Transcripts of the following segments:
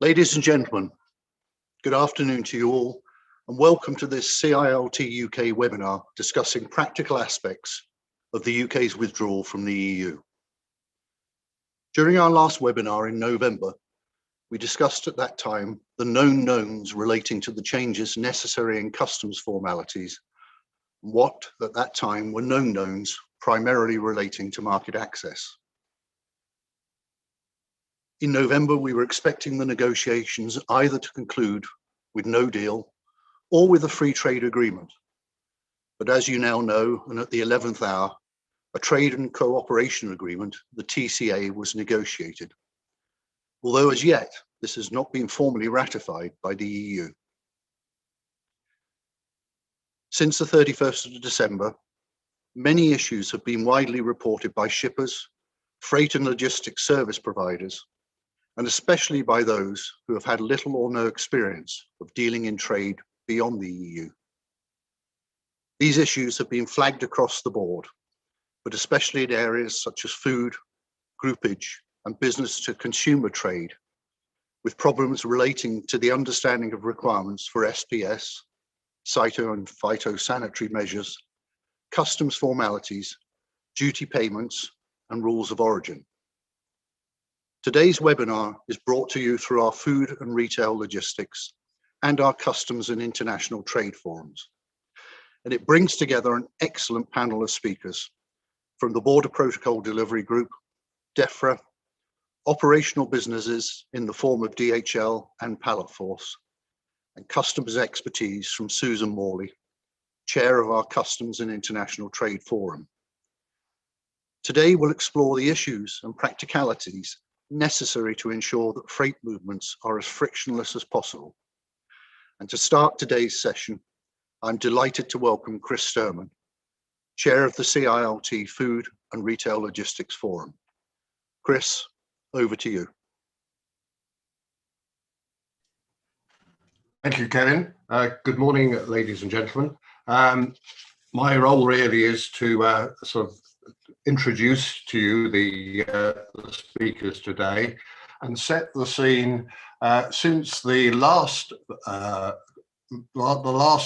Ladies and gentlemen, good afternoon to you all, and welcome to this CILT UK webinar discussing practical aspects of the UK's withdrawal from the EU. During our last webinar in November, we discussed at that time the known knowns relating to the changes necessary in customs formalities, and what at that time were known knowns primarily relating to market access. In November, we were expecting the negotiations either to conclude with no deal or with a free trade agreement. But as you now know, and at the 11th hour, a trade and cooperation agreement, the TCA, was negotiated. Although as yet, this has not been formally ratified by the EU. Since the 31st of December, many issues have been widely reported by shippers, freight and logistics service providers, and especially by those who have had little or no experience of dealing in trade beyond the EU. These issues have been flagged across the board, but especially in areas such as food, groupage, and business to consumer trade, with problems relating to the understanding of requirements for SPS, cyto and phytosanitary measures, customs formalities, duty payments, and rules of origin. Today's webinar is brought to you through our food and retail logistics and our customs and international trade forums. And it brings together an excellent panel of speakers from the Border Protocol Delivery Group, DEFRA, operational businesses in the form of DHL and Pallet Force, and customs expertise from Susan Morley, chair of our Customs and International Trade Forum. Today we'll explore the issues and practicalities necessary to ensure that freight movements are as frictionless as possible. And to start today's session, I'm delighted to welcome Chris Sturman, chair of the CILT Food and Retail Logistics Forum. Chris, over to you. Thank you, Kevin. Good morning, ladies and gentlemen. My role really is to sort of introduce to you the speakers today and set the scene. Since the last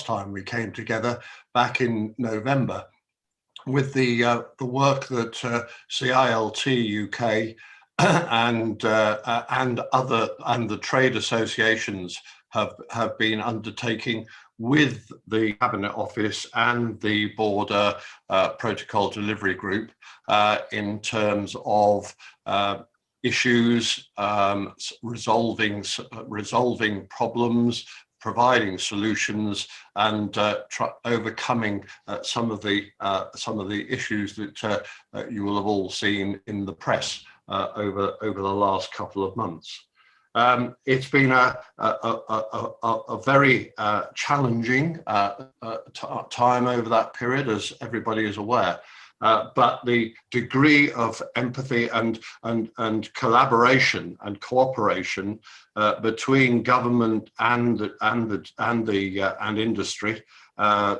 time we came together back in November, with the work that CILT UK and the trade associations have been undertaking with the Cabinet Office and the Border Protocol Delivery Group in terms of issues, resolving problems, providing solutions, and overcoming some of the issues that you will have all seen in the press over the last couple of months. It's been a very challenging time over that period, as everybody is aware. But the degree of empathy and collaboration and cooperation between government and industry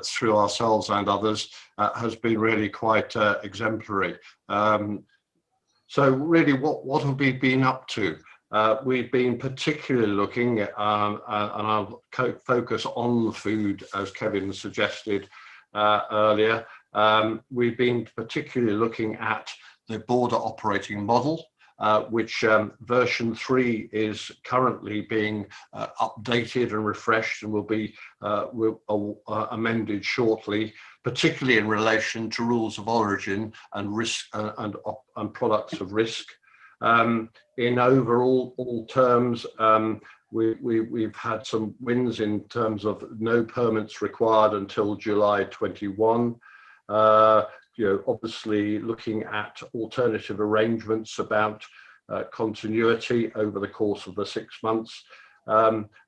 through ourselves and others has been really quite exemplary. So really, what have we been up to? We've been particularly looking at, and I'll focus on the food, as Kevin suggested earlier. We've been particularly looking at the border operating model, which version 3 is currently being updated and refreshed and will be amended shortly, particularly in relation to rules of origin and risk and products of risk. In overall terms, we've had some wins in terms of no permits required until July 21. Obviously looking at alternative arrangements about continuity over the course of the 6 months.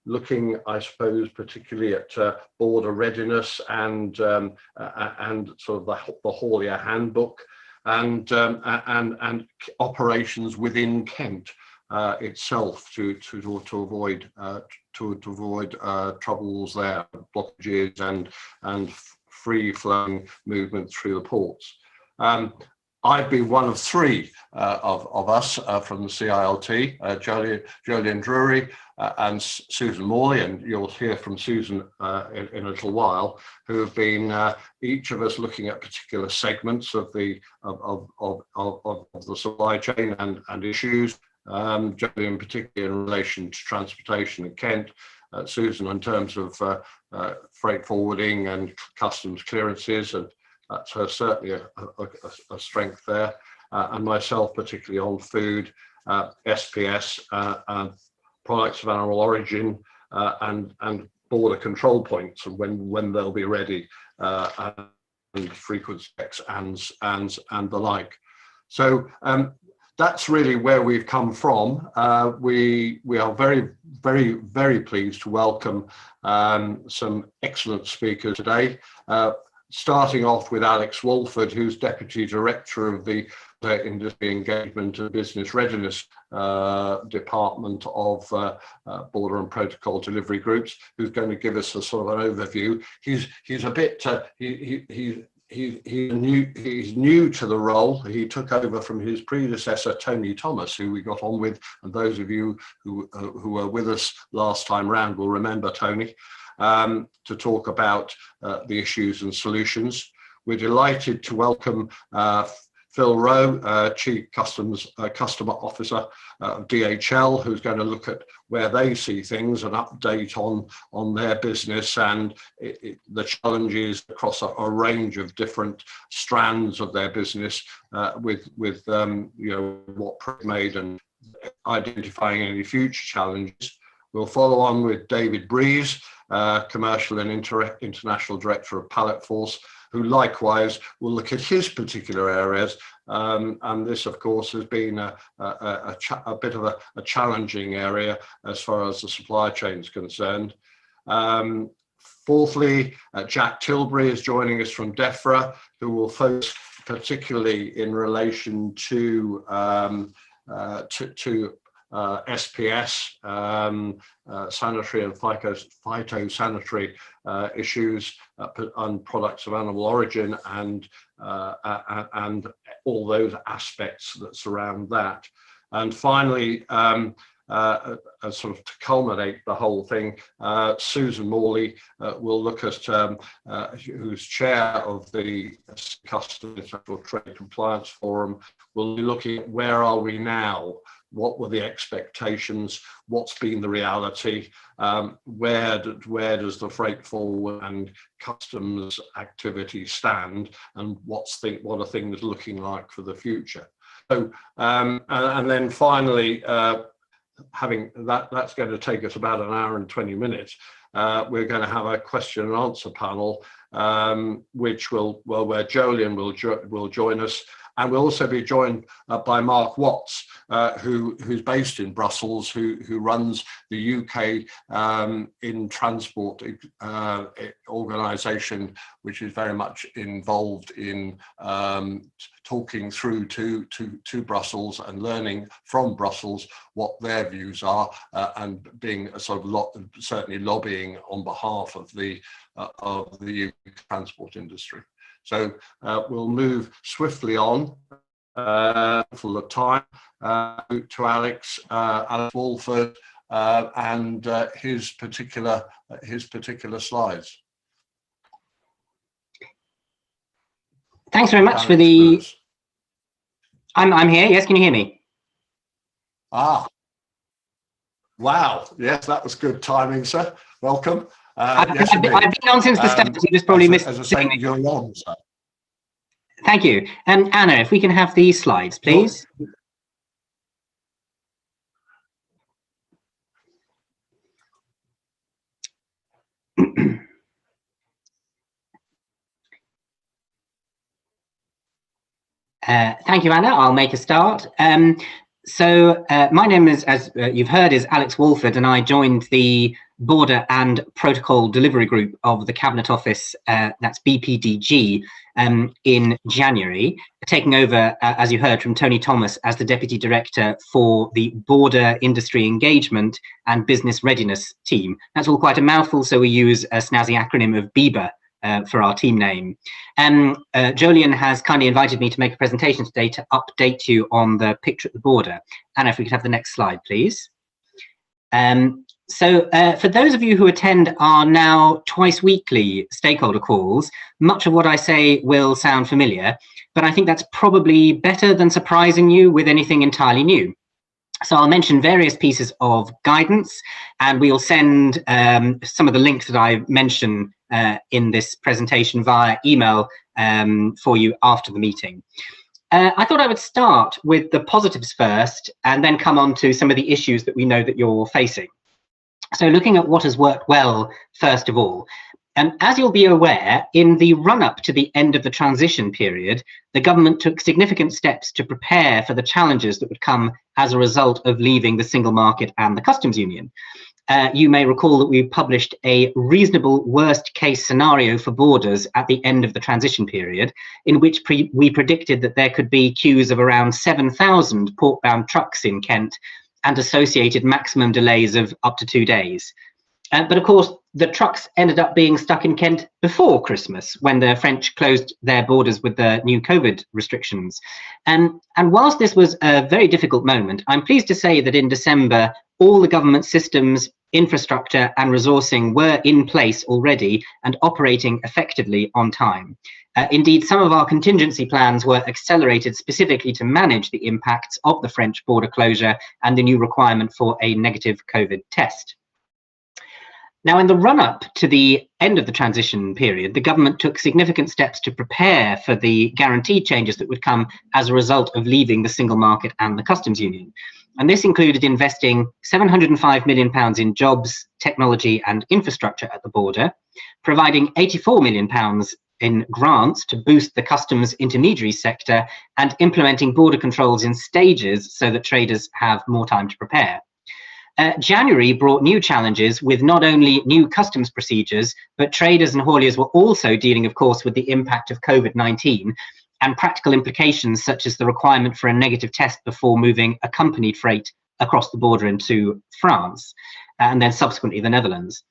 Looking, I suppose, particularly at border readiness and sort of the haulier handbook. And operations within Kent itself to avoid troubles there, blockages and free flowing movement through the ports. I've been one of three of us from the CILT, Jolyon Drury and Susan Morley, and you'll hear from Susan in a little while, who have been each of us looking at particular segments of the supply chain and issues. Jolyon particularly in relation to transportation in Kent, Susan in terms of freight forwarding and customs clearances, and that's certainly a strength there. And myself particularly on food, SPS, products of animal origin, and border control points, and when they'll be ready, and frequent checks and the like. So that's really where we've come from. We are very, very, very pleased to welcome some excellent speakers today. Starting off with Alex Walford, who's Deputy Director of the Industry Engagement and Business Readiness Department of Border and Protocol Delivery Groups, who's going to give us a sort of an overview. He's a bit he's new to the role. He took over from his predecessor Tony Thomas, who we got on with, and those of you who were with us last time round will remember Tony. To talk about the issues and solutions. We're delighted to welcome Phil Rowe, Chief Customer Officer of DHL, who's going to look at where they see things, an update on their business and the challenges across a range of different strands of their business, with what Prick made and identifying any future challenges. We'll follow on with David Breeze, Commercial and International Director of Pallet Force, who likewise will look at his particular areas. And this, of course, has been a bit of a challenging area as far as the supply chain is concerned. Fourthly, Jack Tilbury is joining us from DEFRA, who will focus particularly in relation to SPS, sanitary and phytosanitary issues, on products of animal origin, and all those aspects that surround that. And finally, sort of to culminate the whole thing, Susan Morley will look at, who's chair of the Customs International Trade Compliance Forum, will be looking at where are we now, what were the expectations, what's been the reality, where does the freight forward and customs activity stand, and what are things looking like for the future. So, and then finally, having that's going to take us about an hour and 20 minutes. We're going to have a question and answer panel, where Jolyon will join us, and we'll also be joined by Mark Watts, who's based in Brussels, who runs the UK in transport organisation, which is very much involved in talking through to Brussels and learning from Brussels what their views are, and being a sort of certainly lobbying on behalf of the UK transport industry. So we'll move swiftly on, full of time, to Alex Walford and his particular slides. Thanks very much Alex for the. first. I'm here. Yes, can you hear me? Ah, wow! Yes, that was good timing, sir. Welcome. I've Yes, been on since the start. You just probably missed. As I say, you're on, sir. Thank you. Anna, if we can have these slides, please. Thank you, Anna. I'll make a start. So my name is, as you've heard, is Alex Walford, and I joined the Border and Protocol Delivery Group of the Cabinet Office, that's BPDG, in January, taking over, as you heard, from Tony Thomas as the Deputy Director for the Border Industry Engagement and Business Readiness team. That's all quite a mouthful, so we use a snazzy acronym of BEBA for our team name. Jolien has kindly invited me to make a presentation today to update you on the picture at the border. Anna, if we could have the next slide, please. So for those of you who attend our now twice weekly stakeholder calls, much of what I say will sound familiar, but I think that's probably better than surprising you with anything entirely new. So I'll mention various pieces of guidance, and we'll send some of the links that I mention in this presentation via email for you after the meeting. I thought I would start with the positives first and then come on to some of the issues that we know that you're facing. So looking at what has worked well, first of all, as you'll be aware, in the run-up to the end of the transition period, the government took significant steps to prepare for the challenges that would come as a result of leaving the single market and the customs union. You may recall that we published a reasonable worst case scenario for borders at the end of the transition period, in which we predicted that there could be queues of around 7,000 port-bound trucks in Kent and associated maximum delays of up to 2 days. But of course, the trucks ended up being stuck in Kent before Christmas, when the French closed their borders with the new COVID restrictions. And whilst this was a very difficult moment, I'm pleased to say that in December, all the government systems, infrastructure and resourcing were in place already and operating effectively on time. Indeed, some of our contingency plans were accelerated specifically to manage the impacts of the French border closure and the new requirement for a negative COVID test. Now, in the run-up to the end of the transition period, the government took significant steps to prepare for the guaranteed changes that would come as a result of leaving the single market and the customs union. And this included investing £705 million in jobs, technology and infrastructure at the border, providing £84 million in grants to boost the customs intermediary sector, and implementing border controls in stages so that traders have more time to prepare. January brought new challenges with not only new customs procedures, but traders and hauliers were also dealing, of course, with the impact of COVID-19 and practical implications such as the requirement for a negative test before moving accompanied freight across the border into France and then subsequently the Netherlands.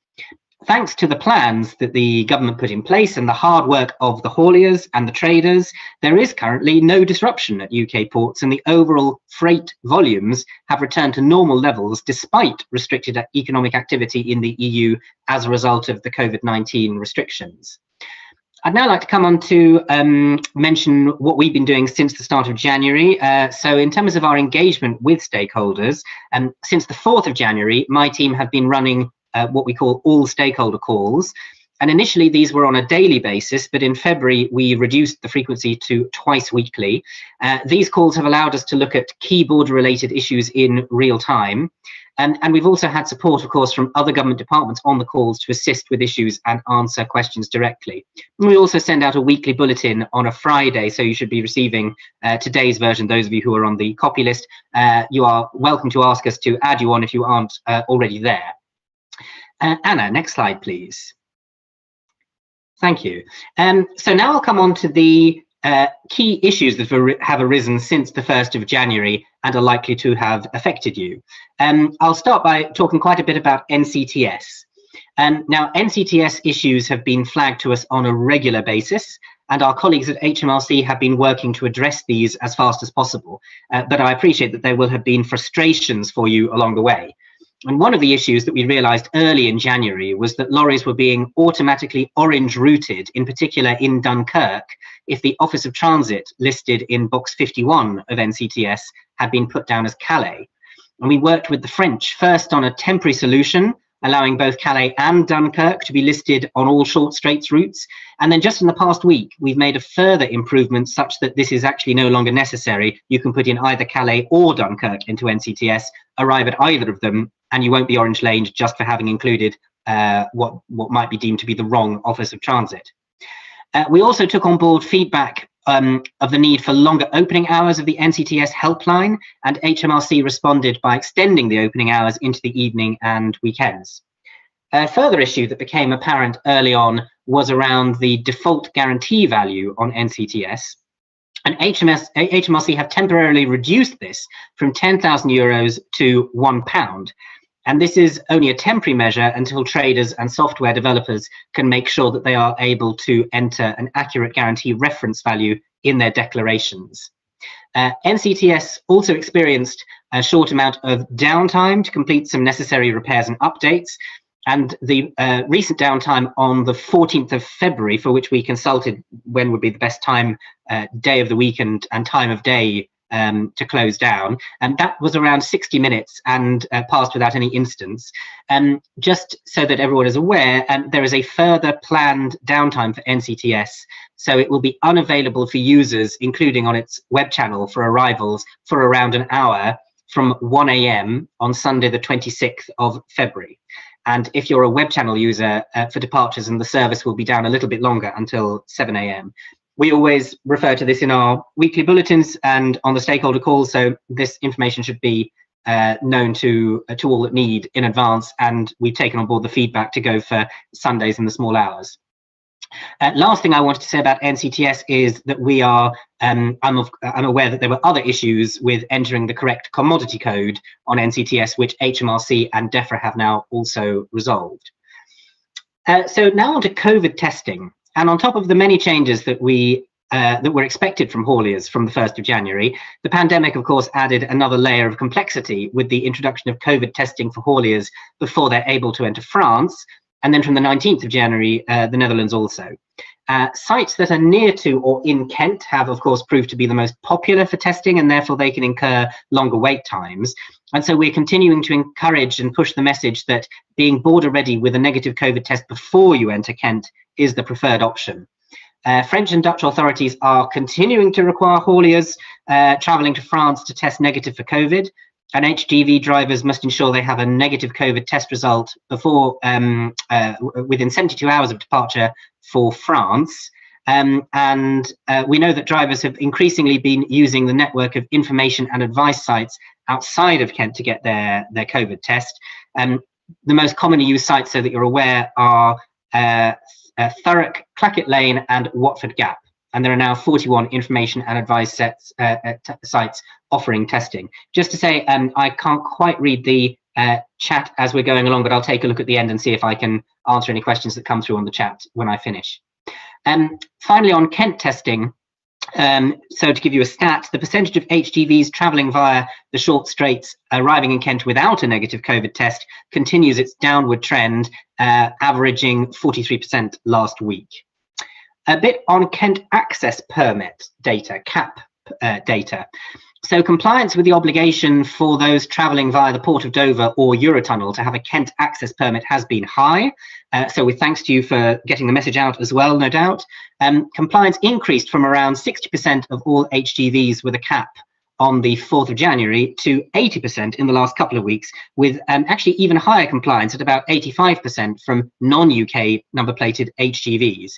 Thanks to the plans that the government put in place and the hard work of the hauliers and the traders, there is currently no disruption at UK ports, and the overall freight volumes have returned to normal levels despite restricted economic activity in the EU as a result of the COVID-19 restrictions. I'd now like to come on to mention what we've been doing since the start of January. So in terms of our engagement with stakeholders, since the 4th of January, my team have been running what we call all stakeholder calls. And initially these were on a daily basis, but in February we reduced the frequency to twice weekly. These calls have allowed us to look at key border related issues in real time. And we've also had support, of course, from other government departments on the calls to assist with issues and answer questions directly. And we also send out a weekly bulletin on a Friday, so you should be receiving today's version. Those of you who are on the copy list, you are welcome to ask us to add you on if you aren't already there. Anna, next slide, please. Thank you. So now I'll come on to the key issues that have arisen since the 1st of January and are likely to have affected you. I'll start by talking quite a bit about NCTS. Now, NCTS issues have been flagged to us on a regular basis, and our colleagues at HMRC have been working to address these as fast as possible. But I appreciate that there will have been frustrations for you along the way. And one of the issues that we realised early in January was that lorries were being automatically orange routed, in particular in Dunkirk, if the Office of Transit listed in box 51 of NCTS had been put down as Calais. And we worked with the French first on a temporary solution, allowing both Calais and Dunkirk to be listed on all short straits routes. And then just in the past week, we've made a further improvement such that this is actually no longer necessary. You can put in either Calais or Dunkirk into NCTS, arrive at either of them, and you won't be orange laned just for having included what might be deemed to be the wrong Office of Transit. We also took on board feedback of the need for longer opening hours of the NCTS helpline, and HMRC responded by extending the opening hours into the evening and weekends. A further issue that became apparent early on was around the default guarantee value on NCTS. And HMRC have temporarily reduced this from €10,000 to £1. And this is only a temporary measure until traders and software developers can make sure that they are able to enter an accurate guarantee reference value in their declarations. NCTS also experienced a short amount of downtime to complete some necessary repairs and updates. And the recent downtime on the 14th of February, for which we consulted when would be the best time, day of the week and time of day to close down, and that was around 60 minutes and passed without any incidents. Just so that everyone is aware, there is a further planned downtime for NCTS, so it will be unavailable for users, including on its web channel for arrivals, for around an hour from 1 AM on Sunday the 26th of February. And if you're a web channel user for departures, and the service will be down a little bit longer until 7 AM. We always refer to this in our weekly bulletins and on the stakeholder calls, so this information should be known to all that need in advance, and we've taken on board the feedback to go for Sundays in the small hours. Last thing I wanted to say about NCTS is that we are, I'm aware that there were other issues with entering the correct commodity code on NCTS, which HMRC and DEFRA have now also resolved. So now on to COVID testing. And on top of the many changes that were expected from hauliers from the 1st of January, the pandemic, of course, added another layer of complexity with the introduction of COVID testing for hauliers before they're able to enter France. And then from the 19th of January, the Netherlands also. Sites that are near to or in Kent have, of course, proved to be the most popular for testing, and therefore they can incur longer wait times. And so we're continuing to encourage and push the message that being border ready with a negative COVID test before you enter Kent is the preferred option. French and Dutch authorities are continuing to require hauliers travelling to France to test negative for COVID. And HGV drivers must ensure they have a negative COVID test result before within 72 hours of departure for France. We know that drivers have increasingly been using the network of information and advice sites outside of Kent to get their COVID test. The most commonly used sites, so that you're aware, are Thurrock, Clackett Lane and Watford Gap. And there are now 41 information and advice sites offering testing. Just to say, I can't quite read the chat as we're going along, but I'll take a look at the end and see if I can answer any questions that come through on the chat when I finish. Finally, on Kent testing, so to give you a stat, the percentage of HGVs travelling via the short straits arriving in Kent without a negative COVID test continues its downward trend, averaging 43% last week. A bit on Kent access permit data, CAP data. So compliance with the obligation for those travelling via the Port of Dover or Eurotunnel to have a Kent access permit has been high. So with thanks to you for getting the message out as well, no doubt. Compliance increased from around 60% of all HGVs with a CAP on the 4th of January to 80% in the last couple of weeks, with actually even higher compliance at about 85% from non-UK number-plated HGVs.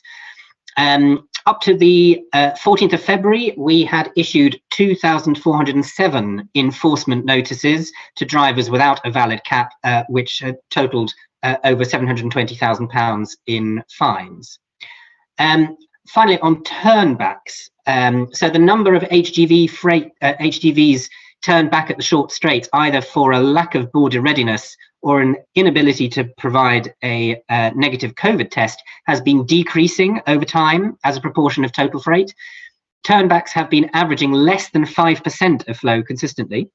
Up to the 14th of February, we had issued 2,407 enforcement notices to drivers without a valid CAP, which had totaled over £720,000 in fines. Finally, on turnbacks, so the number of HGVs turned back at the short straits, either for a lack of border readiness or an inability to provide a negative COVID test, has been decreasing over time as a proportion of total freight. Turnbacks have been averaging less than 5% of flow consistently.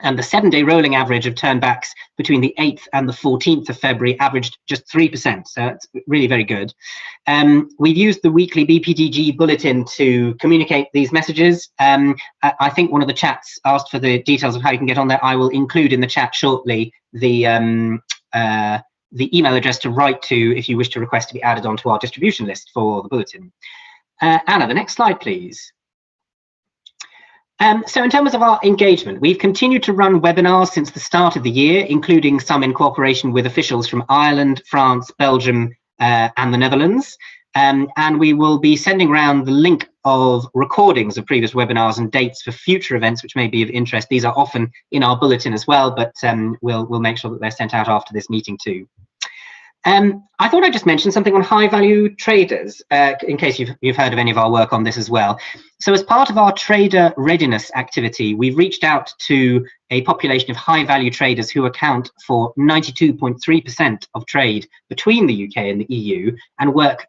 And the 7-day rolling average of turnbacks between the 8th and the 14th of February averaged just 3%. So it's really very good. We've used the weekly BPDG bulletin to communicate these messages. I think one of the chats asked for the details of how you can get on there. I will include in the chat shortly the email address to write to if you wish to request to be added onto our distribution list for the bulletin. Anna, the next slide, please. So in terms of our engagement, we've continued to run webinars since the start of the year, including some in cooperation with officials from Ireland, France, Belgium, and the Netherlands. And we will be sending around the link of recordings of previous webinars and dates for future events which may be of interest. These are often in our bulletin as well, but we'll make sure that they're sent out after this meeting too. I thought I'd just mention something on high value traders, in case you've heard of any of our work on this as well. So as part of our trader readiness activity, we've reached out to a population of high value traders who account for 92.3% of trade between the UK and the EU, and work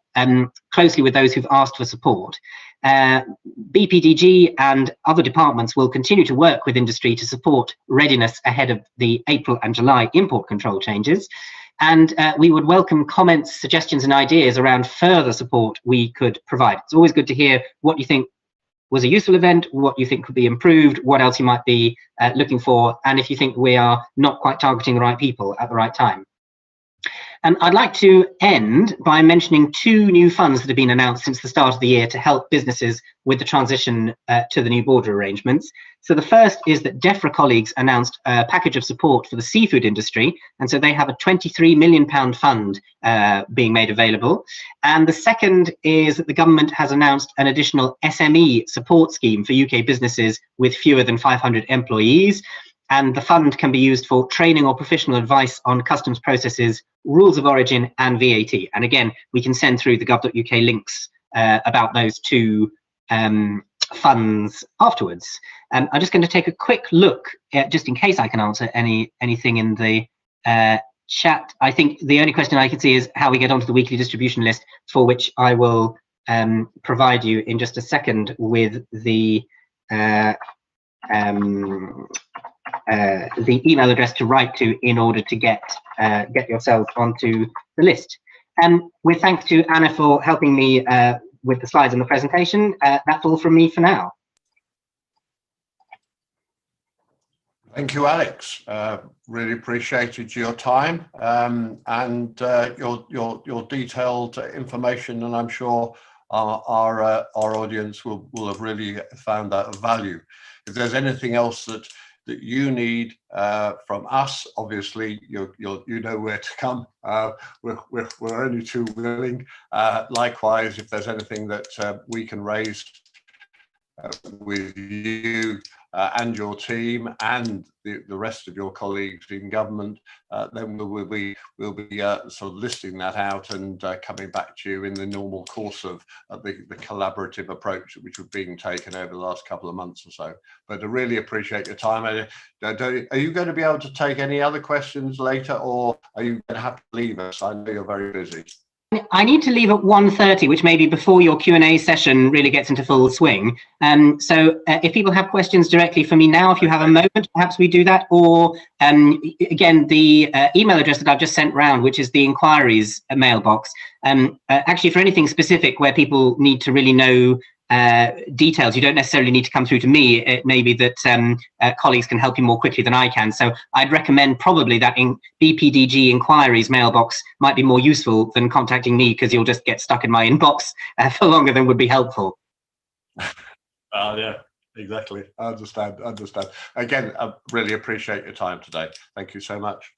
closely with those who've asked for support. BPDG and other departments will continue to work with industry to support readiness ahead of the April and July import control changes. And we would welcome comments, suggestions and ideas around further support we could provide. It's always good to hear what you think was a useful event, what you think could be improved, what else you might be looking for, and if you think we are not quite targeting the right people at the right time. I'd like to end by mentioning two new funds that have been announced since the start of the year to help businesses with the transition to the new border arrangements. So the first is that DEFRA colleagues announced a package of support for the seafood industry, and so they have a £23 million fund being made available. And the second is that the government has announced an additional SME support scheme for UK businesses with fewer than 500 employees. And the fund can be used for training or professional advice on customs processes, rules of origin and VAT. And again, we can send through the gov.uk links about those two funds afterwards. I'm just going to take a quick look, just in case I can answer anything in the chat. I think the only question I can see is how we get onto the weekly distribution list, for which I will provide you in just a second with the email address to write to in order to get yourselves onto the list. With thanks to Anna for helping me with the slides and the presentation. That's all from me for now. Thank you, Alex. Really appreciated your time and your detailed information, and I'm sure our audience will have really found that of value. If there's anything else that you need from us, obviously you know where to come. We're only too willing. Likewise, if there's anything that we can raise with you and your team and the rest of your colleagues in government, then we'll be sort of listing that out and coming back to you in the normal course of the collaborative approach which we've been taken over the last couple of months or so. But I really appreciate your time. Are you going to be able to take any other questions later, or are you going to have to leave us? I know you're very busy. I need to leave at 1:30, which may be before your Q&A session really gets into full swing. So if people have questions directly for me now, if you have a moment, perhaps we do that. Or again, the email address that I've just sent round, which is the inquiries mailbox, actually for anything specific where people need to really know details, you don't necessarily need to come through to me. It may be that colleagues can help you more quickly than I can. So I'd recommend probably that in BPDG inquiries mailbox might be more useful than contacting me, because you'll just get stuck in my inbox for longer than would be helpful. Yeah, exactly. I understand. Again, I really appreciate your time today. Thank you so much.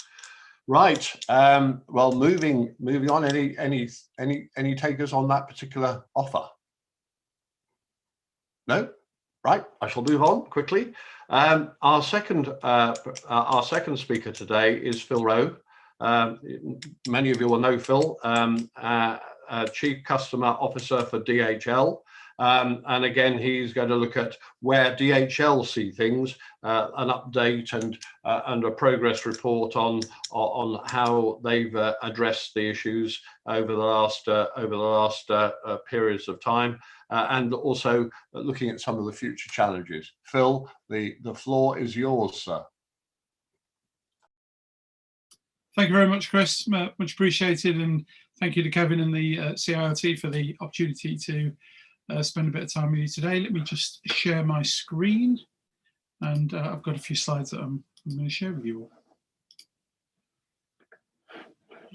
Right. Well, moving on. Any takers on that particular offer? No? Right, I shall move on quickly. Our second speaker today is Phil Rowe. Many of you will know Phil, Chief Customer Officer for DHL. And again, he's going to look at where DHL see things, an update and a progress report on how they've addressed the issues over the last periods of time, and also looking at some of the future challenges. Phil, the floor is yours, sir. Thank you very much, Chris. Much appreciated, and thank you to Kevin and the CILT for the opportunity to spend a bit of time with you today. Let me just share my screen, and I've got a few slides that I'm going to share with you all.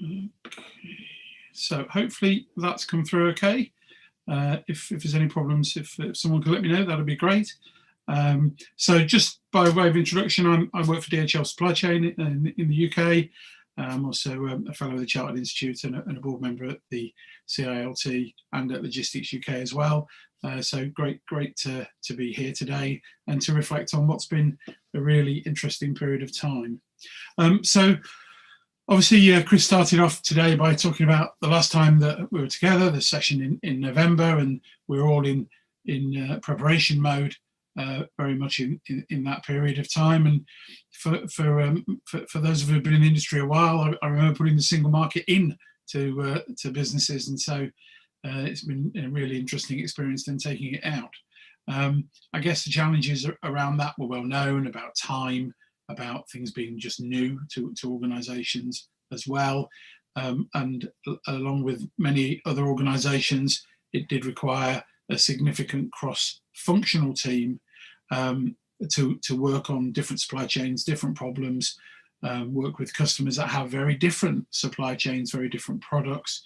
Okay. So hopefully that's come through okay. If there's any problems, if someone could let me know, that'd be great. So just by way of introduction, I work for DHL Supply Chain in the UK. I'm also a fellow of the Chartered Institute and a board member at the CILT and at Logistics UK as well. So great to be here today and to reflect on what's been a really interesting period of time. So Obviously, Chris started off today by talking about the last time that we were together, the session in November, and we were all in preparation mode, very much in that period of time. And for those of you who've been in the industry a while, I remember putting the single market in to businesses, and so it's been a really interesting experience then taking it out. I guess the challenges around that were well known, about time, about things being just new to organisations as well. And along with many other organisations, it did require a significant cross-functional team to work on different supply chains, different problems, work with customers that have very different supply chains, very different products.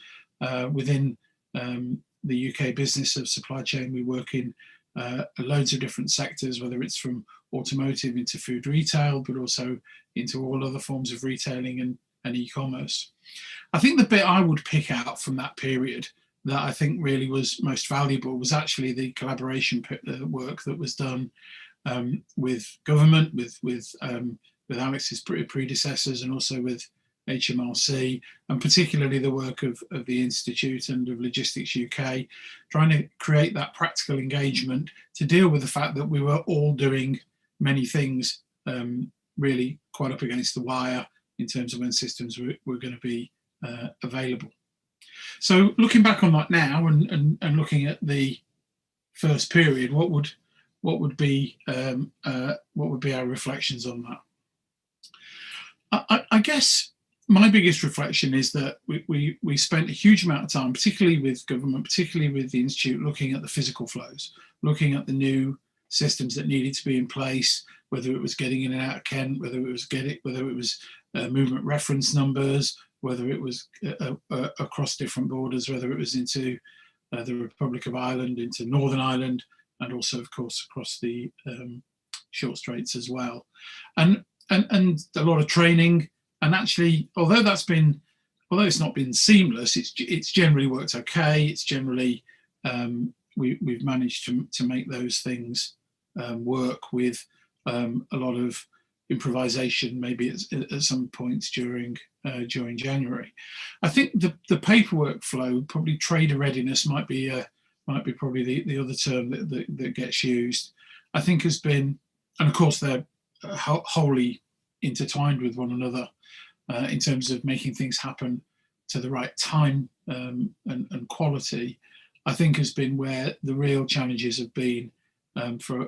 Within the UK business of supply chain, we work in loads of different sectors, whether it's from automotive into food retail, but also into all other forms of retailing and e-commerce. I think the bit I would pick out from that period that I think really was most valuable was actually the collaboration work that was done with government, with Alex's predecessors, and also with HMRC, and particularly the work of the Institute and of Logistics UK, trying to create that practical engagement to deal with the fact that we were all doing many things really quite up against the wire in terms of when systems were going to be available. So looking back on that now and looking at the first period, what would be our reflections on that? I guess my biggest reflection is that we spent a huge amount of time, particularly with government, particularly with the Institute, looking at the physical flows, looking at the new systems that needed to be in place, whether it was getting in and out of Kent, whether it was movement reference numbers, whether it was across different borders, whether it was into the Republic of Ireland, into Northern Ireland, and also, of course, across the short straits as well. And a lot of training. And actually, although it's not been seamless, it's generally worked okay. It's generally we've managed to make those things work with a lot of improvisation, maybe at some points during January. I think the paperwork flow, probably trader readiness, might be probably the other term that gets used. I think has been, and of course they're wholly intertwined with one another in terms of making things happen to the right time and quality. I think has been where the real challenges have been for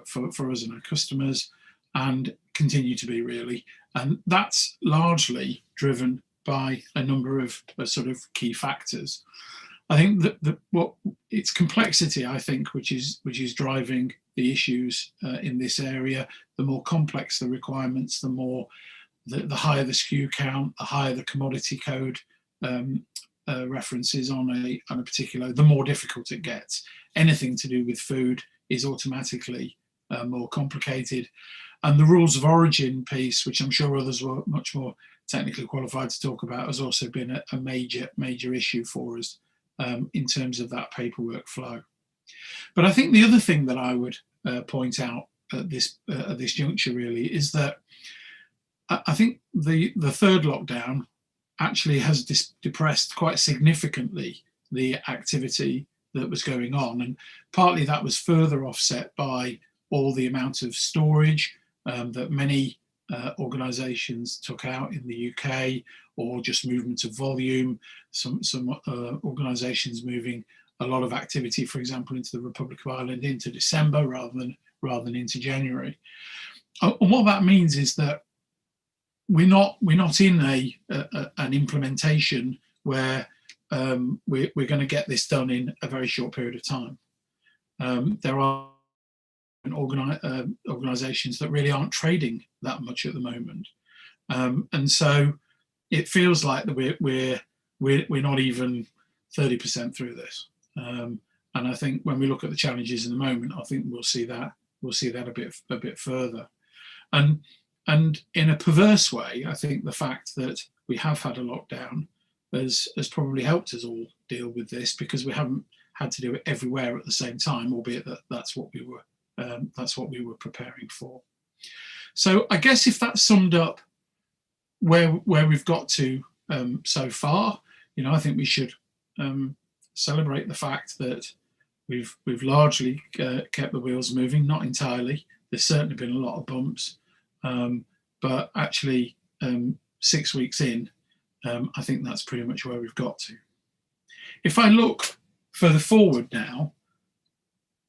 us and our customers, and continue to be really. And that's largely driven by a number of sort of key factors. I think that what it's complexity, I think, which is driving the issues in this area. The more complex the requirements, the higher the SKU count, the higher the commodity code references on a particular, the more difficult it gets. Anything to do with food is automatically more complicated. And the rules of origin piece, which I'm sure others were much more technically qualified to talk about, has also been a major issue for us in terms of that paperwork flow. But I think the other thing that I would point out at this juncture really is that I think the third lockdown actually has depressed quite significantly the activity that was going on, and partly that was further offset by all the amount of storage that many organisations took out in the UK, or just movement of volume. Some organisations moving a lot of activity, for example, into the Republic of Ireland into December rather than into January. And what that means is that we're not in an implementation where we're going to get this done in a very short period of time. There are organisations that really aren't trading that much at the moment, and so it feels like that we're not even 30% through this. And I think when we look at the challenges in the moment, I think we'll see that a bit further. And in a perverse way, I think the fact that we have had a lockdown has probably helped us all deal with this, because we haven't had to do it everywhere at the same time, albeit that's what we were preparing for. So I guess if that summed up where we've got to so far. You know, I think we should celebrate the fact that we've largely kept the wheels moving, not entirely. There's certainly been a lot of bumps, but actually 6 weeks in, I think that's pretty much where we've got to. If I look further forward now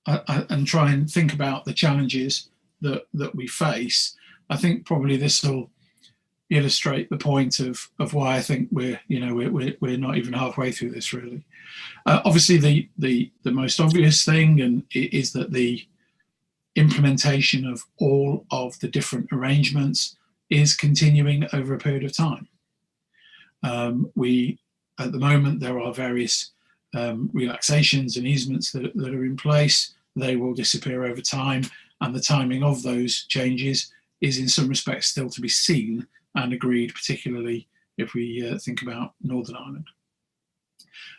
and try and think about the challenges that we face, I think probably this will illustrate the point of why I think we're not even halfway through this really. Obviously, the most obvious thing is that the implementation of all of the different arrangements is continuing over a period of time. At the moment, there are various relaxations and easements that are in place. They will disappear over time, and the timing of those changes is in some respects still to be seen and agreed, particularly if we think about Northern Ireland.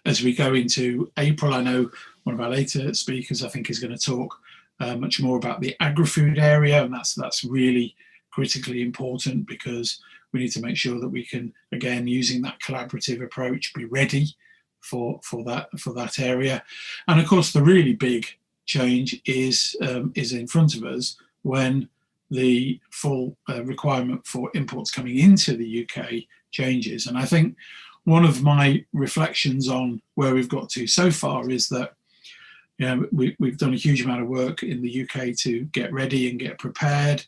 As we go into April, I know one of our later speakers, I think, is going to talk much more about the agri-food area, and that's really critically important because we need to make sure that we can, again, using that collaborative approach, be ready for that area. And of course, the really big change is in front of us when the full requirement for imports coming into the UK changes. And I think one of my reflections on where we've got to so far is that, you know, we've done a huge amount of work in the UK to get ready and get prepared.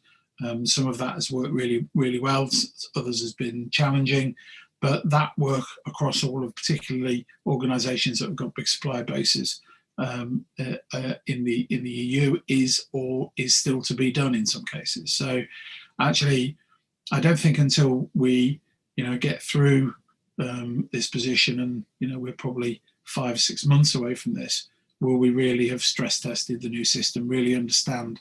Some of that has worked really, really well. Others has been challenging, but that work across all of particularly organisations that have got big supply bases in the EU is still to be done in some cases. So actually, I don't think until we, you know, get through this position, and you know, we're probably 5 or 6 months away from this, will we really have stress tested the new system, really understand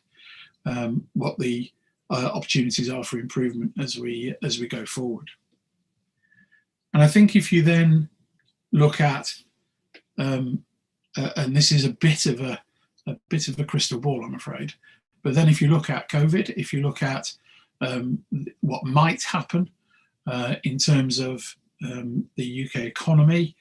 what the opportunities are for improvement as we go forward. And I think if you then look at, and this is a bit of a crystal ball, I'm afraid, but then if you look at COVID, if you look at what might happen in terms of the UK economy,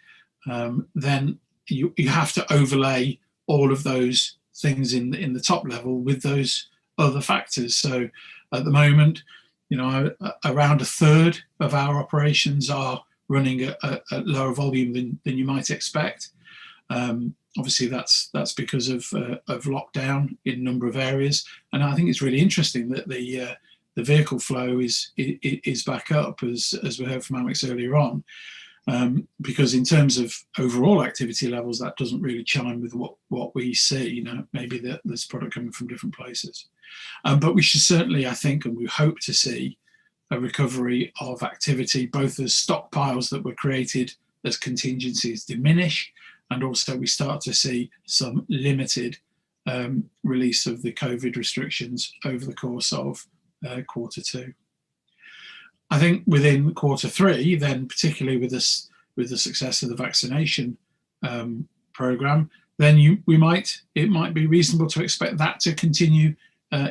then you have to overlay all of those things in the top level with those other factors. So at the moment, you know, around a third of our operations are running at lower volume than you might expect. Obviously, that's because of lockdown in a number of areas, and I think it's really interesting that the vehicle flow is back up, as we heard from Alex earlier on, because in terms of overall activity levels, that doesn't really chime with what we see. You know, maybe there's product coming from different places, but we should certainly, I think, and we hope to see a recovery of activity, both as stockpiles that were created as contingencies diminish, and also we start to see some limited release of the COVID restrictions over the course of Q2. I think within Q3, then particularly with the success of the vaccination programme, then it might be reasonable to expect that to continue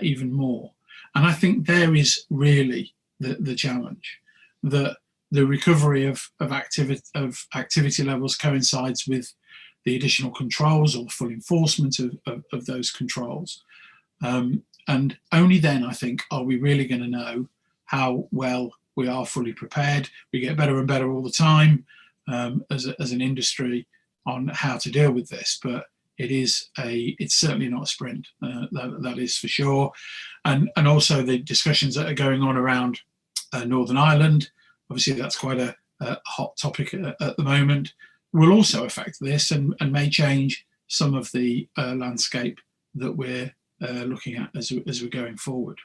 even more. And I think there is really the challenge, that the recovery of activity levels coincides with the additional controls or the full enforcement of those controls. And only then, I think, are we really going to know how well we are fully prepared. We get better and better all the time as an industry on how to deal with this, but it's certainly not a sprint, that is for sure. And also the discussions that are going on around Northern Ireland, obviously that's quite a hot topic at the moment, will also affect this and may change some of the landscape that we're looking at as we're going forward.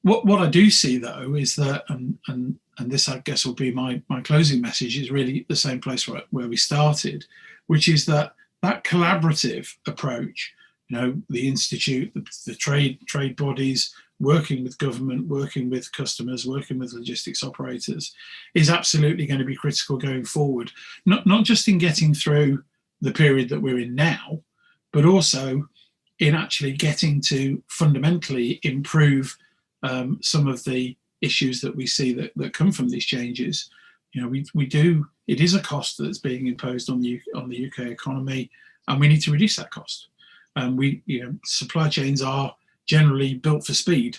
What I do see, though, is that, and this I guess will be my closing message, is really the same place where we started, which is that collaborative approach, you know, the institute, the trade bodies, working with government, working with customers, working with logistics operators, is absolutely going to be critical going forward. Not just in getting through the period that we're in now, but also in actually getting to fundamentally improve some of the issues that we see that come from these changes. It is a cost that's being imposed on the UK economy, and we need to reduce that cost. Supply chains are generally built for speed,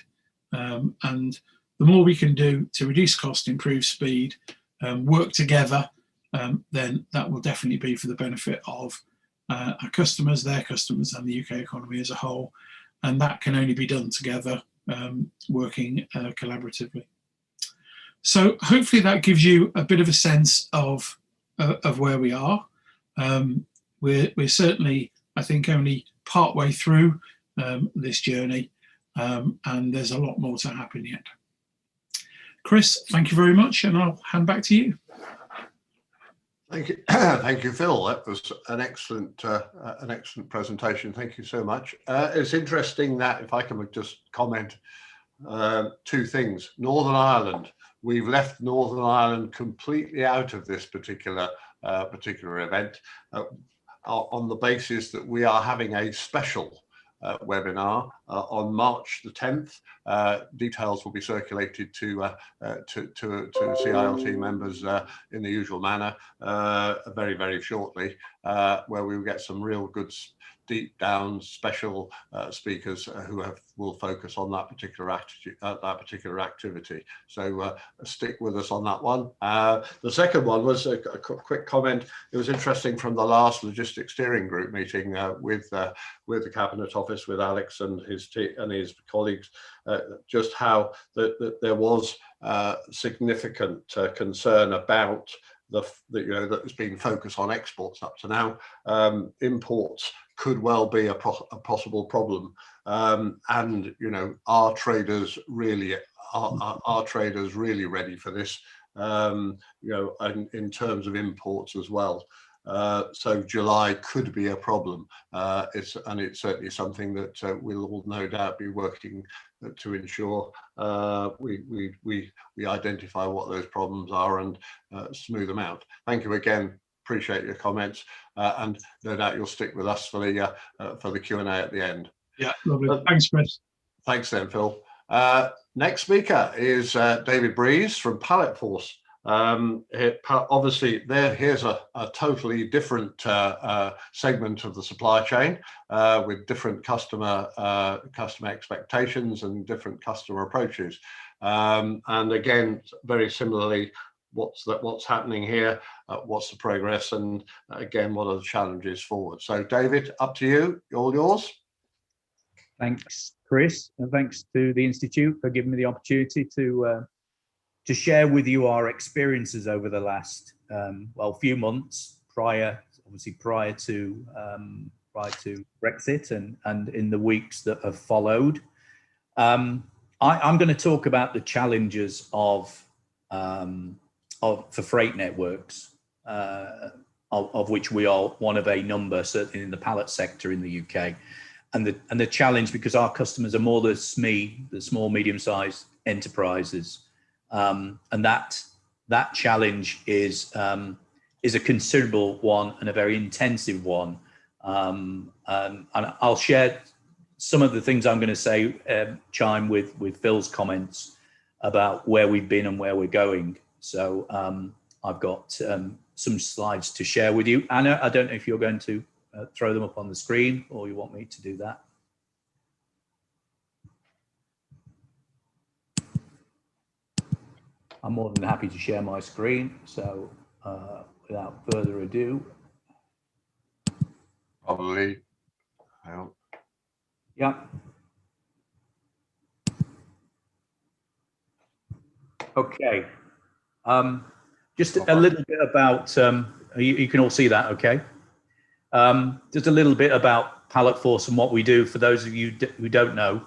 and the more we can do to reduce cost, improve speed, work together, then that will definitely be for the benefit of our customers, their customers, and the UK economy as a whole. And that can only be done together, working collaboratively. So hopefully that gives you a bit of a sense of where we are. We're certainly, I think, only part way through this journey, and there's a lot more to happen yet. Chris, thank you very much, and I'll hand back to you. Thank you, thank you, Phil. That was an excellent presentation. Thank you so much. It's interesting that, if I can just comment, two things. Northern Ireland, we've left Northern Ireland completely out of this particular event, on the basis that we are having a special webinar on March the 10th. Details will be circulated to CILT members in the usual manner very, very shortly, where we will get some real good deep down special speakers who will focus on that particular activity. So stick with us on that one. The second one was a quick comment. It was interesting from the last logistics steering group meeting with the Cabinet Office, with Alex and his colleagues, just how that there was significant concern about that has been focused on exports up to now. Imports could well be a possible problem, and are traders really ready for this? And in terms of imports as well. So July could be a problem. It's certainly something that we'll all no doubt be working to ensure we identify what those problems are and smooth them out. Thank you again. Appreciate your comments, and no doubt you'll stick with us for the Q&A at the end. Yeah, lovely. Thanks, Chris. Thanks then, Phil. Next speaker is David Breeze from Pallet Force. Obviously, here's a totally different segment of the supply chain with different customer expectations and different customer approaches. And again, very similarly, what's happening here, what's the progress, and again, what are the challenges forward? So, David, up to you. All yours. Thanks, Chris, and thanks to the Institute for giving me the opportunity to share with you our experiences over the last few months prior to Brexit and in the weeks that have followed. I'm going to talk about the challenges for freight networks, of which we are one of a number, certainly in the pallet sector in the UK, and the challenge, because our customers are more the SME, the small medium-sized enterprises. And that challenge is a considerable one and a very intensive one. And I'll share some of the things I'm going to say, chime with Phil's comments about where we've been and where we're going. So I've got some slides to share with you. Anna, I don't know if you're going to throw them up on the screen, or you want me to do that. I'm more than happy to share my screen. So without further ado. Probably. Yeah. Okay. Just a little bit about, you can all see that, okay? Just a little bit about Pallet Force and what we do. For those of you who don't know,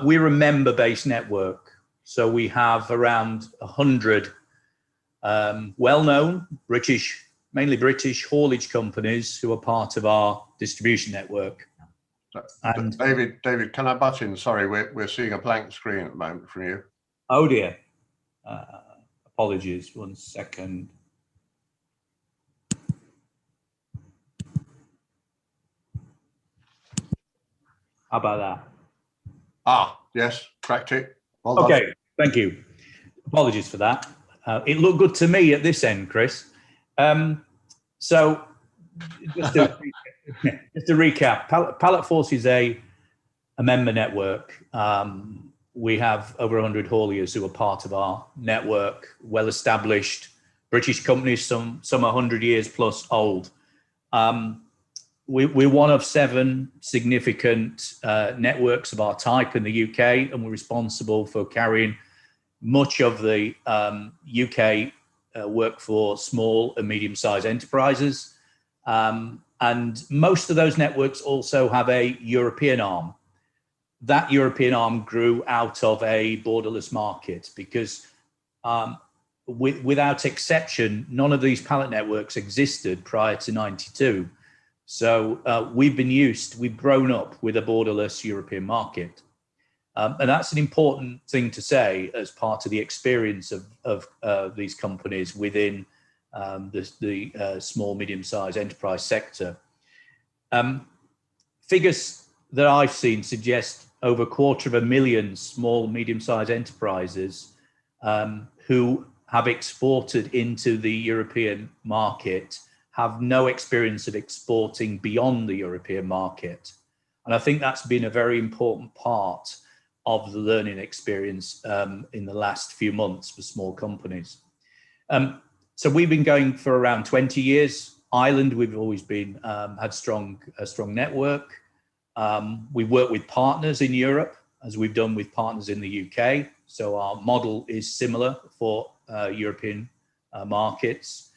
we're a member-based network. So we have around 100 well-known mainly British haulage companies who are part of our distribution network. And David, can I butt in? Sorry, we're seeing a blank screen at the moment from you. Oh dear. Apologies, 1 second. How about that? Ah, yes, cracked it. Well okay, done. thank you. Apologies for that. It looked good to me at this end, Chris. So just to recap, Pallet Force is a member network. We have over 100 hauliers who are part of our network, well-established British companies, some 100 years plus old. We're one of 7 significant networks of our type in the UK, and we're responsible for carrying much of the UK work for small and medium-sized enterprises. And most of those networks also have a European arm. That European arm grew out of a borderless market because without exception, none of these pallet networks existed prior to 92. So we've grown up with a borderless European market. And that's an important thing to say as part of the experience of these companies within the small, medium-sized enterprise sector. Figures that I've seen suggest over 250,000 small, medium-sized enterprises who have exported into the European market have no experience of exporting beyond the European market. And I think that's been a very important part of the learning experience in the last few months for small companies. So we've been going for around 20 years. Ireland, we've always been had a strong network. We work with partners in Europe, as we've done with partners in the UK. So our model is similar for European markets.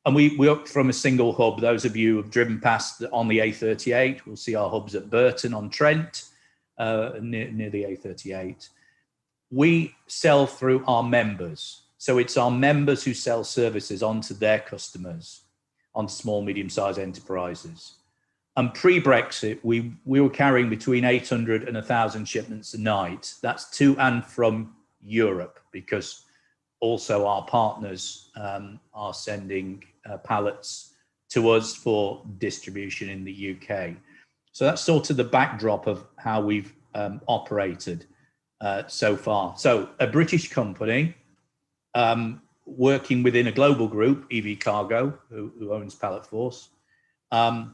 And we work from a single hub. Those of you who have driven past on the A38 will see our hubs at Burton on Trent, near the A38. We sell through our members. So it's our members who sell services onto their customers, on small, medium-sized enterprises. And pre-Brexit, we were carrying between 800 and 1,000 shipments a night. That's to and from Europe, because also our partners are sending pallets to us for distribution in the UK. So that's sort of the backdrop of how we've operated so far. So a British company working within a global group, EV Cargo, who owns Pallet Force, and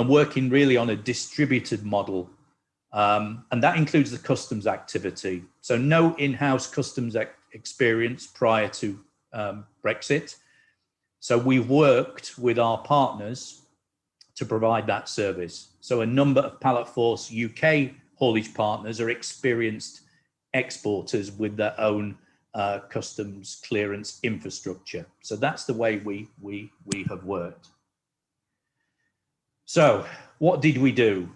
working really on a distributed model. And that includes the customs activity. So no in-house customs experience prior to Brexit. So we've worked with our partners to provide that service. So a number of Pallet Force UK haulage partners are experienced exporters with their own customs clearance infrastructure. So that's the way we have worked. So what did we do?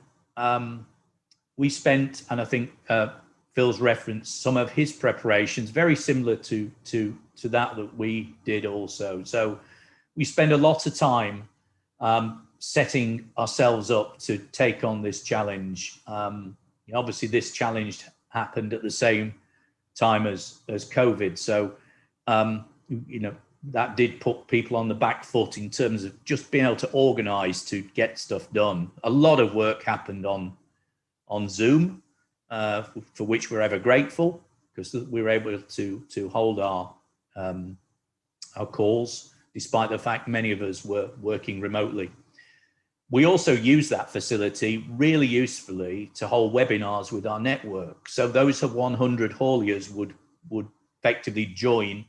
We spent, and I think Phil's referenced some of his preparations, very similar to that we did also. So we spend a lot of time setting ourselves up to take on this challenge. Obviously, this challenge happened at the same time as COVID. So, that did put people on the back foot in terms of just being able to organize to get stuff done. A lot of work happened on Zoom, for which we're ever grateful, because we were able to hold our calls, despite the fact many of us were working remotely. We also use that facility really usefully to hold webinars with our network. So those of 100 hauliers would effectively join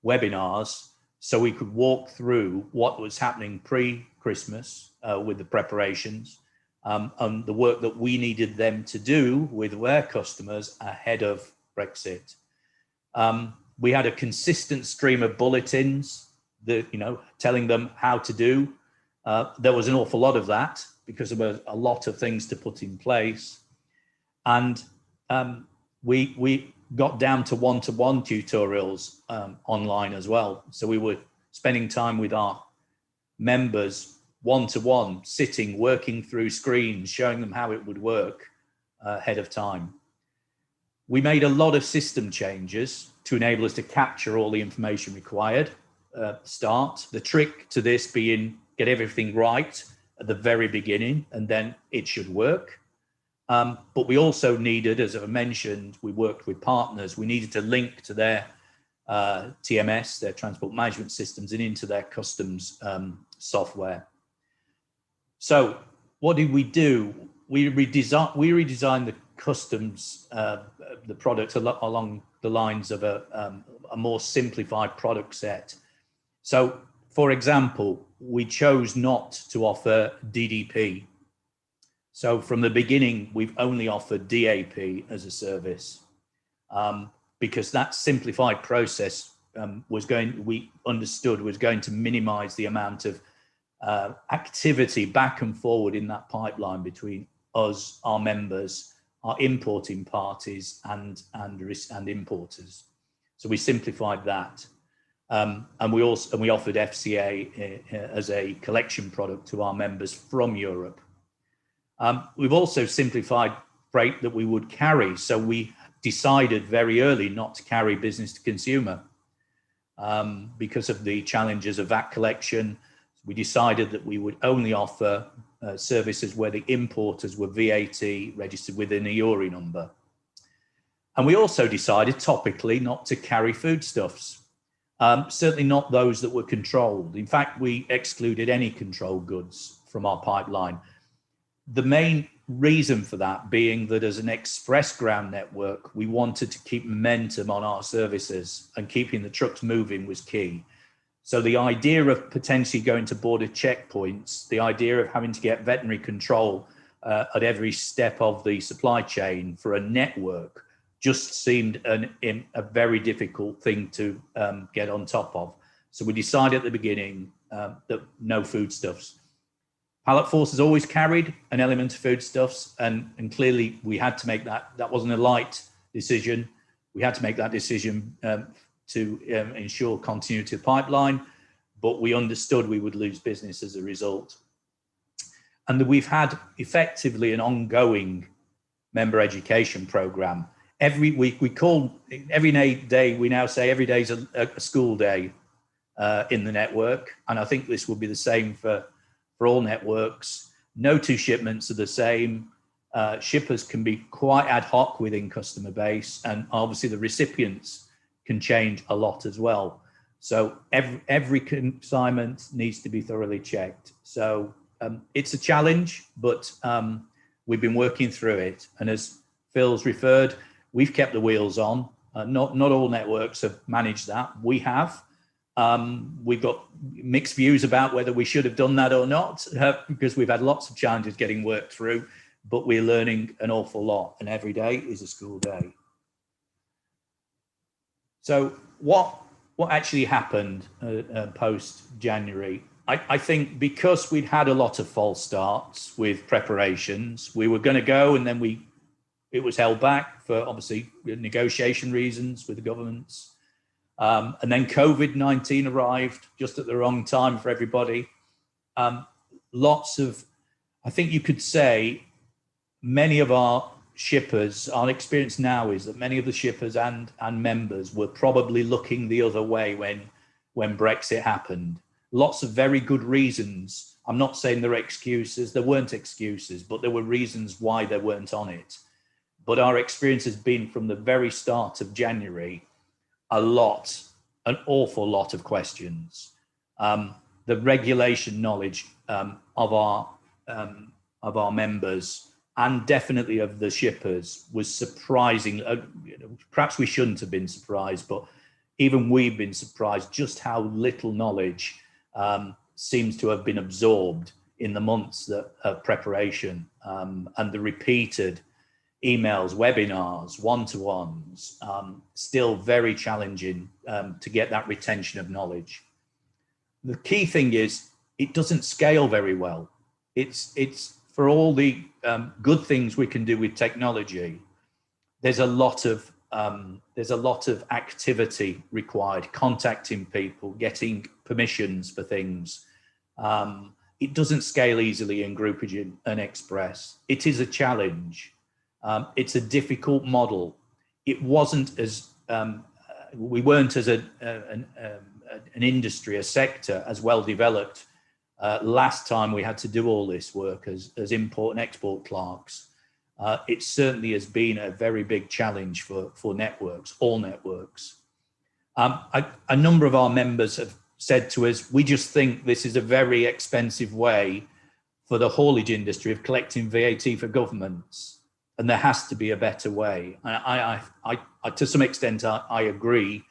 webinars, so we could walk through what was happening pre-Christmas with the preparations and the work that we needed them to do with their customers ahead of Brexit. We had a consistent stream of bulletins that, telling them how to do. There was an awful lot of that because there were a lot of things to put in place. And we got down to one-to-one tutorials online as well. So we were spending time with our members one-to-one, sitting, working through screens, showing them how it would work ahead of time. We made a lot of system changes to enable us to capture all the information required at the start. The trick to this being get everything right at the very beginning, and then it should work. But we also needed, as I mentioned, we worked with partners. We needed to link to their TMS, their transport management systems, and into their customs software. So what did we do? We redesigned the customs, the product along the lines of a more simplified product set. So, for example, we chose not to offer DDP. So from the beginning, we've only offered DAP as a service, because that simplified process we understood was going to minimize the amount of activity back and forward in that pipeline between us, our members, our importing parties, and importers. So we simplified that, and we offered FCA as a collection product to our members from Europe. We've also simplified freight that we would carry. So we decided very early not to carry business to consumer because of the challenges of VAT collection. We decided that we would only offer services where the importers were VAT registered within a EORI number. And we also decided topically not to carry foodstuffs, certainly not those that were controlled. In fact, we excluded any controlled goods from our pipeline. The main reason for that being that as an express ground network, we wanted to keep momentum on our services, and keeping the trucks moving was key. So the idea of potentially going to border checkpoints, the idea of having to get veterinary control at every step of the supply chain for a network just seemed a very difficult thing to get on top of. So we decided at the beginning that no foodstuffs. Pallet Force has always carried an element of foodstuffs, and clearly we had to make that. That wasn't a light decision. We had to make that decision to ensure continuity of pipeline, but we understood we would lose business as a result. And that we've had effectively an ongoing member education program. Every week we call, every day, we now say every day is a school day in the network. And I think this will be the same for all networks. No two shipments are the same. Shippers can be quite ad hoc within customer base, and obviously the recipients can change a lot as well. So every consignment needs to be thoroughly checked. So it's a challenge, but we've been working through it. And as Phil's referred, we've kept the wheels on. Not all networks have managed that. We have. We've got mixed views about whether we should have done that or not, because we've had lots of challenges getting worked through, but we're learning an awful lot, and every day is a school day. So what actually happened post-January? I think because we'd had a lot of false starts with preparations, we were going to go, and then it was held back for obviously negotiation reasons with the governments. And then COVID-19 arrived just at the wrong time for everybody. I think you could say many of our shippers, our experience now is that many of the shippers and members were probably looking the other way when Brexit happened. Lots of very good reasons. I'm not saying there are excuses. There weren't excuses, but there were reasons why they weren't on it. But our experience has been from the very start of January, an awful lot of questions. The regulation knowledge of our members, and definitely of the shippers, was surprising. Perhaps we shouldn't have been surprised, but even we've been surprised just how little knowledge seems to have been absorbed in the months of preparation, and the repeated emails, webinars, one-to-ones, still very challenging to get that retention of knowledge. The key thing is it doesn't scale very well. It's for all the good things we can do with technology, there's a lot of activity required, contacting people, getting permissions for things. It doesn't scale easily in groupage and express. It is a challenge. It's a difficult model. It wasn't as we weren't as an industry, a sector, as well developed last time we had to do all this work as import and export clerks. It certainly has been a very big challenge for networks, all networks. A number of our members have said to us, we just think this is a very expensive way for the haulage industry of collecting VAT for governments, and there has to be a better way. I to some extent, I agree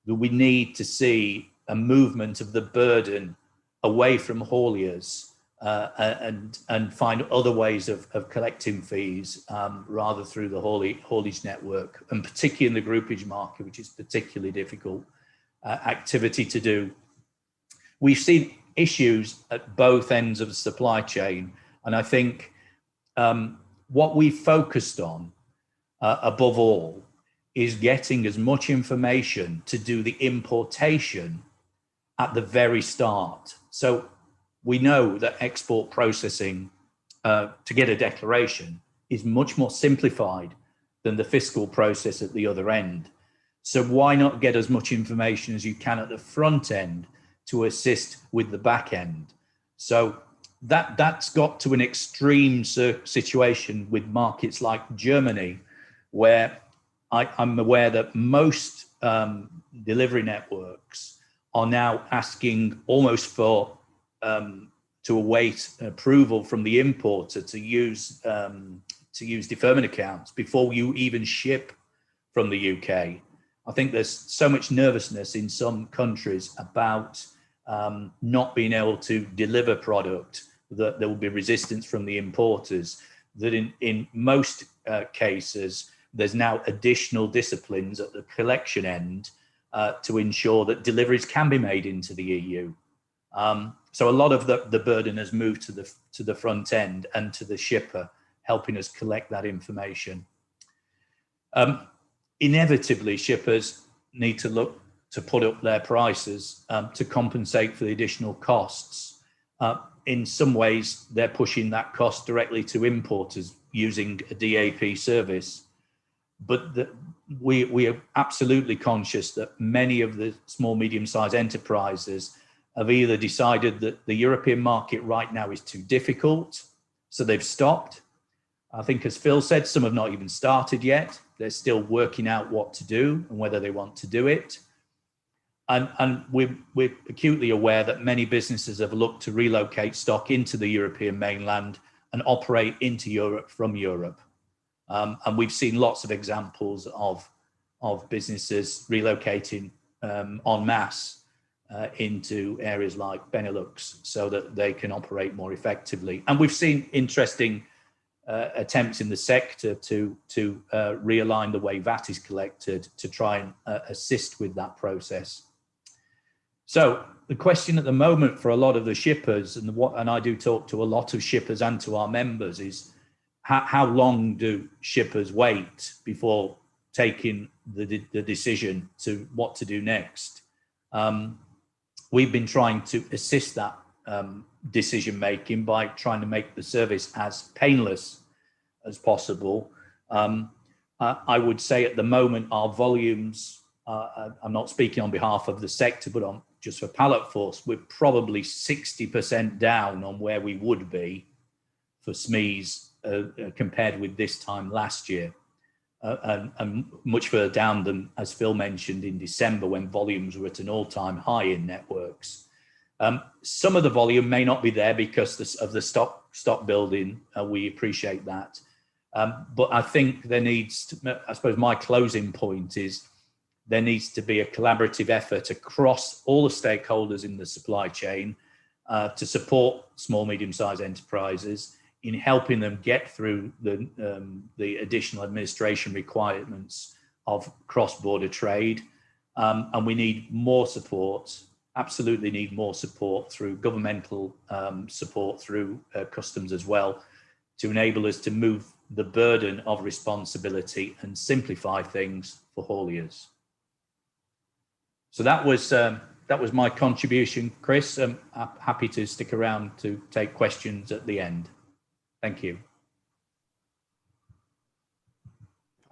that we need to see a movement of the burden away from hauliers and find other ways of collecting fees rather through the haulage network, and particularly in the groupage market, which is particularly difficult activity to do. We've seen issues at both ends of the supply chain, and I think what we focused on above all is getting as much information to do the importation at the very start. So we know that export processing to get a declaration is much more simplified than the fiscal process at the other end. So why not get as much information as you can at the front end to assist with the back end? So that's got to an extreme situation with markets like Germany, where I'm aware that most delivery networks are now asking almost for to await approval from the importer to use deferment accounts before you even ship from the UK. I think there's so much nervousness in some countries about not being able to deliver product, that there will be resistance from the importers, that in most cases, there's now additional disciplines at the collection end to ensure that deliveries can be made into the EU. So a lot of the burden has moved to the front end and to the shipper, helping us collect that information. Inevitably, shippers need to look to put up their prices to compensate for the additional costs. In some ways, they're pushing that cost directly to importers using a DAP service. But we are absolutely conscious that many of the small, medium-sized enterprises have either decided that the European market right now is too difficult, so they've stopped. I think, as Phil said, some have not even started yet. They're still working out what to do and whether they want to do it. And we're acutely aware that many businesses have looked to relocate stock into the European mainland and operate into Europe from Europe. And we've seen lots of examples of businesses relocating en masse into areas like Benelux so that they can operate more effectively. And we've seen interesting attempts in the sector to realign the way VAT is collected to try and assist with that process. So the question at the moment for a lot of the shippers, and I do talk to a lot of shippers and to our members, is how long do shippers wait before taking the decision to what to do next? We've been trying to assist that decision making by trying to make the service as painless as possible. I would say at the moment our volumes, I'm not speaking on behalf of the sector, but just for Pallet Force, we're probably 60% down on where we would be for SMEs compared with this time last year, and much further down than, as Phil mentioned, in December when volumes were at an all-time high in networks. Some of the volume may not be there because of the stock building. We appreciate that. But I think there needs to, I suppose my closing point is there needs to be a collaborative effort across all the stakeholders in the supply chain to support small, medium-sized enterprises in helping them get through the additional administration requirements of cross-border trade. And we need more support, absolutely need more support through governmental support, through customs as well, to enable us to move the burden of responsibility and simplify things for hauliers. So that was my contribution, Chris. I'm happy to stick around to take questions at the end. Thank you.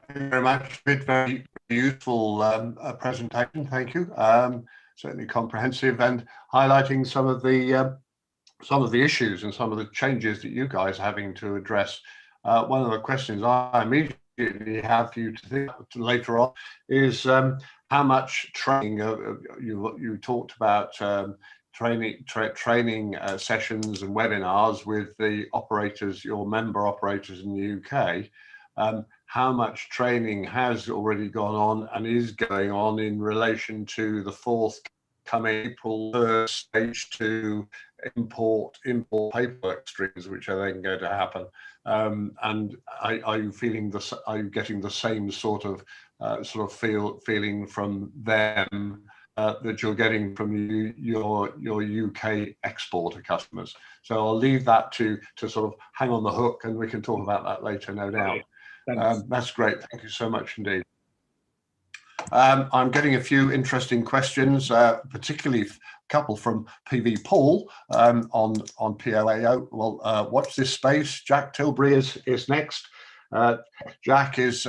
Thank you very much. Very useful presentation. Thank you. Certainly comprehensive and highlighting some of the issues and some of the changes that you guys are having to address. One of the questions I immediately have for you to think later on is how much training you talked about training sessions and webinars with the operators, your member operators in the UK. How much training has already gone on and is going on in relation to the forthcoming April stage to import paperwork streams, which are then going to happen? And are you getting the same sort of feeling from them that you're getting from your UK exporter customers? So I'll leave that to sort of hang on the hook, and we can talk about that later, no doubt. That's great. Thank you so much indeed. I'm getting a few interesting questions, particularly a couple from PV Paul on POAO. Well, watch this space. Jack Tilbury is next. Jack has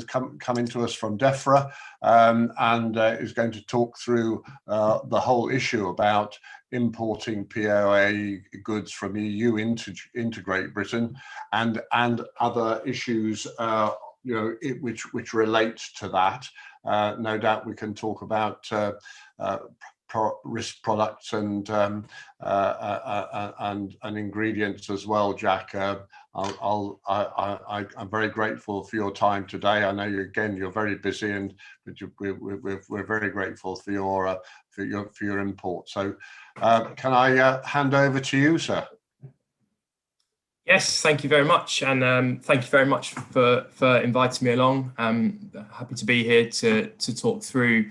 come into us from DEFRA and is going to talk through the whole issue about importing POA goods from EU into Great Britain and other issues which relates to that. No doubt we can talk about risk products and ingredients as well, Jack. I'm very grateful for your time today. I know you're very busy, but we're very grateful for your input. So, can I hand over to you, sir? Yes, thank you very much, and thank you very much for inviting me along. I'm happy to be here to talk through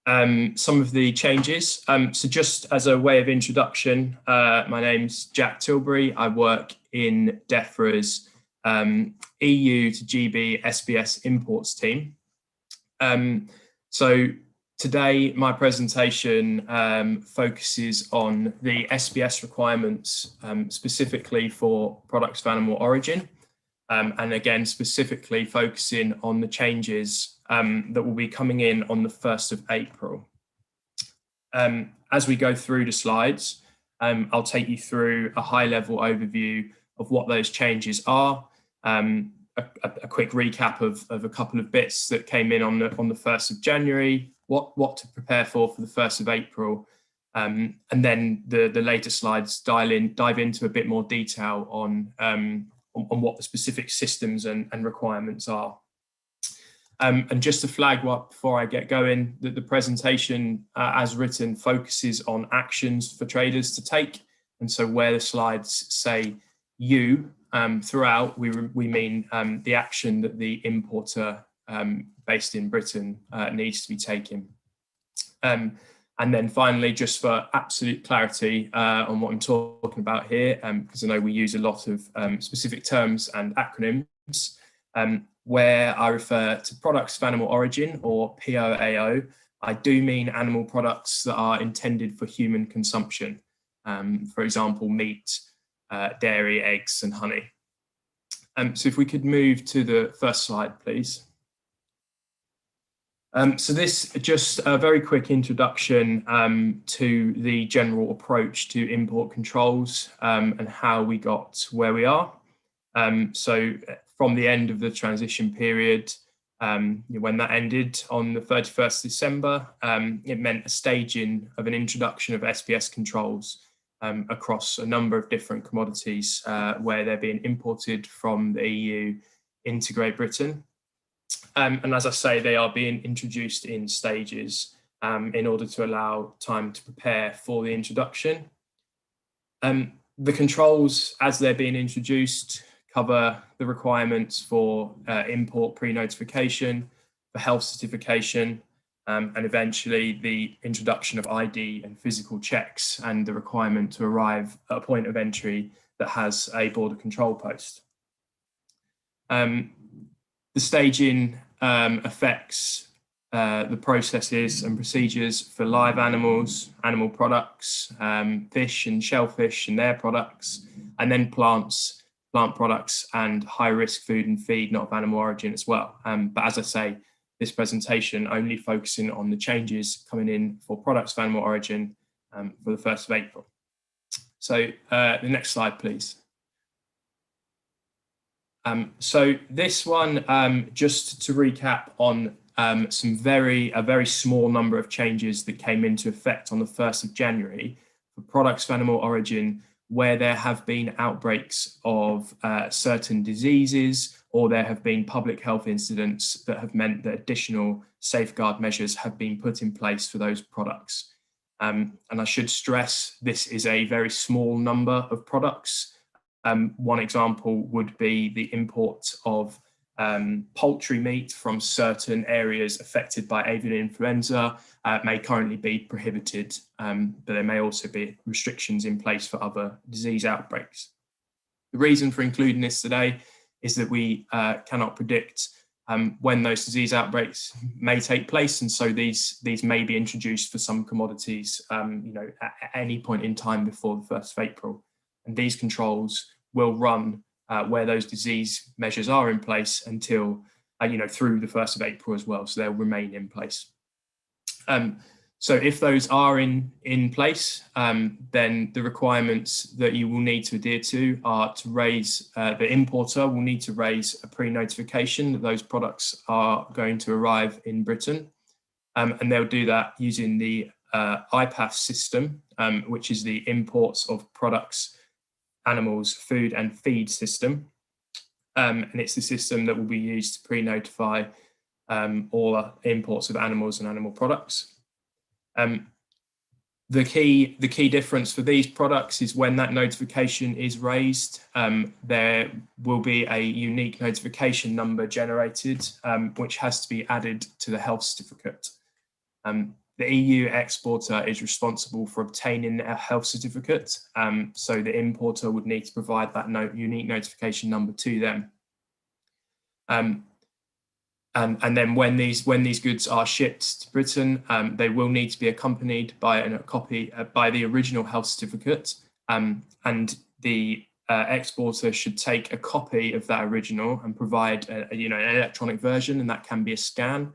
some of the changes. So just as a way of introduction, my name's Jack Tilbury. I work in DEFRA's EU to GB SBS imports team. So today my presentation focuses on the SBS requirements specifically for products of animal origin, and again specifically focusing on the changes that will be coming in on the 1st of April. As we go through the slides, I'll take you through a high-level overview of what those changes are, a quick recap of a couple of bits that came in on the 1st of January, what to prepare for the 1st of April, and then the later slides dive into a bit more detail on what the specific systems and requirements are. And just to flag up before I get going, that the presentation as written focuses on actions for traders to take. And so where the slides say you throughout, we mean the action that the importer based in Britain needs to be taken. And then finally, just for absolute clarity on what I'm talking about here, because I know we use a lot of specific terms and acronyms, where I refer to products of animal origin, or POAO, I do mean animal products that are intended for human consumption. For example, meat, dairy, eggs, and honey. So if we could move to the first slide, please. So this just a very quick introduction to the general approach to import controls and how we got where we are. So from the end of the transition period, when that ended on the 31st December, it meant a staging of an introduction of SBS controls across a number of different commodities where they're being imported from the EU into Great Britain. And as I say, they are being introduced in stages in order to allow time to prepare for the introduction. The controls, as they're being introduced, cover the requirements for import pre-notification, for health certification, and eventually the introduction of ID and physical checks, and the requirement to arrive at a point of entry that has a border control post. The staging affects the processes and procedures for live animals, animal products, fish and shellfish and their products, and then plant products and high-risk food and feed not of animal origin as well. But as I say, this presentation only focusing on the changes coming in for products of animal origin for the 1st of April. So the next slide, please. So this one, just to recap on a very small number of changes that came into effect on the 1st of January for products of animal origin where there have been outbreaks of certain diseases, or there have been public health incidents that have meant that additional safeguard measures have been put in place for those products. And I should stress this is a very small number of products. One example would be the import of poultry meat from certain areas affected by avian influenza may currently be prohibited, but there may also be restrictions in place for other disease outbreaks. The reason for including this today is that we cannot predict when those disease outbreaks may take place, and so these may be introduced for some commodities, at any point in time before the 1st of April, and these controls will run where those disease measures are in place until, through the 1st of April as well. So they'll remain in place. So if those are in place, then the requirements that you will need to adhere to are to raise, the importer will need to raise a pre-notification that those products are going to arrive in Britain. And they'll do that using the IPAF system, which is the Imports of Products, Animals, Food and Feed system. And it's the system that will be used to pre-notify all imports of animals and animal products. The key difference for these products is when that notification is raised, there will be a unique notification number generated, which has to be added to the health certificate. The EU exporter is responsible for obtaining a health certificate, so the importer would need to provide that unique notification number to them. And then when these goods are shipped to Britain, they will need to be accompanied by a copy by the original health certificate, and the exporter should take a copy of that original and provide an electronic version, and that can be a scan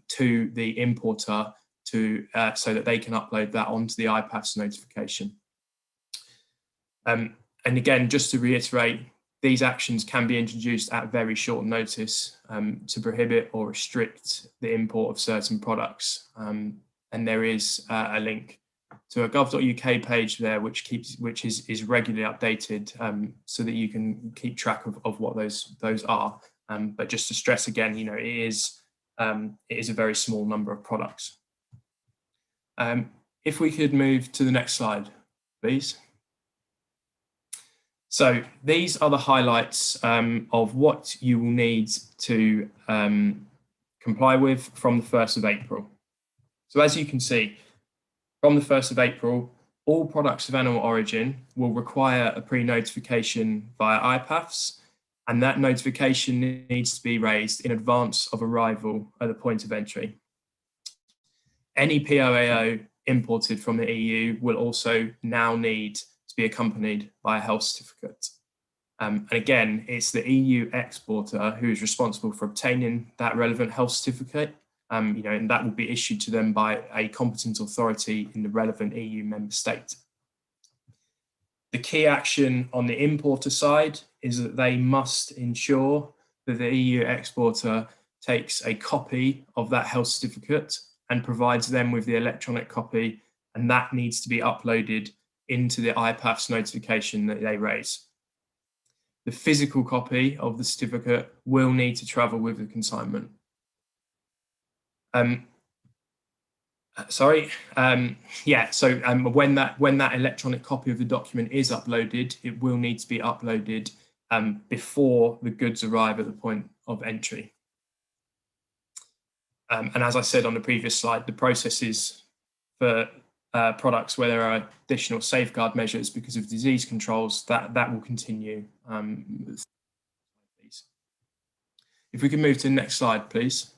to the importer so that they can upload that onto the IPAF's notification. And again, just to reiterate, these actions can be introduced at very short notice to prohibit or restrict the import of certain products. And there is a link to a gov.uk page there, which is regularly updated so that you can keep track of what those are. But just to stress again, it is a very small number of products. If we could move to the next slide, please. So these are the highlights of what you will need to comply with from the 1st of April. So as you can see, from the 1st of April, all products of animal origin will require a pre-notification via IPAFs, and that notification needs to be raised in advance of arrival at the point of entry. Any POAO imported from the EU will also now need to be accompanied by a health certificate. And again, it's the EU exporter who is responsible for obtaining that relevant health certificate, and that will be issued to them by a competent authority in the relevant EU member state. The key action on the importer side is that they must ensure that the EU exporter takes a copy of that health certificate and provides them with the electronic copy, and that needs to be uploaded into the IPAF's notification that they raise. The physical copy of the certificate will need to travel with the consignment. When that electronic copy of the document is uploaded, it will need to be uploaded before the goods arrive at the point of entry. And as I said on the previous slide, the processes for products where there are additional safeguard measures because of disease controls, that will continue. If we can move to the next slide, please.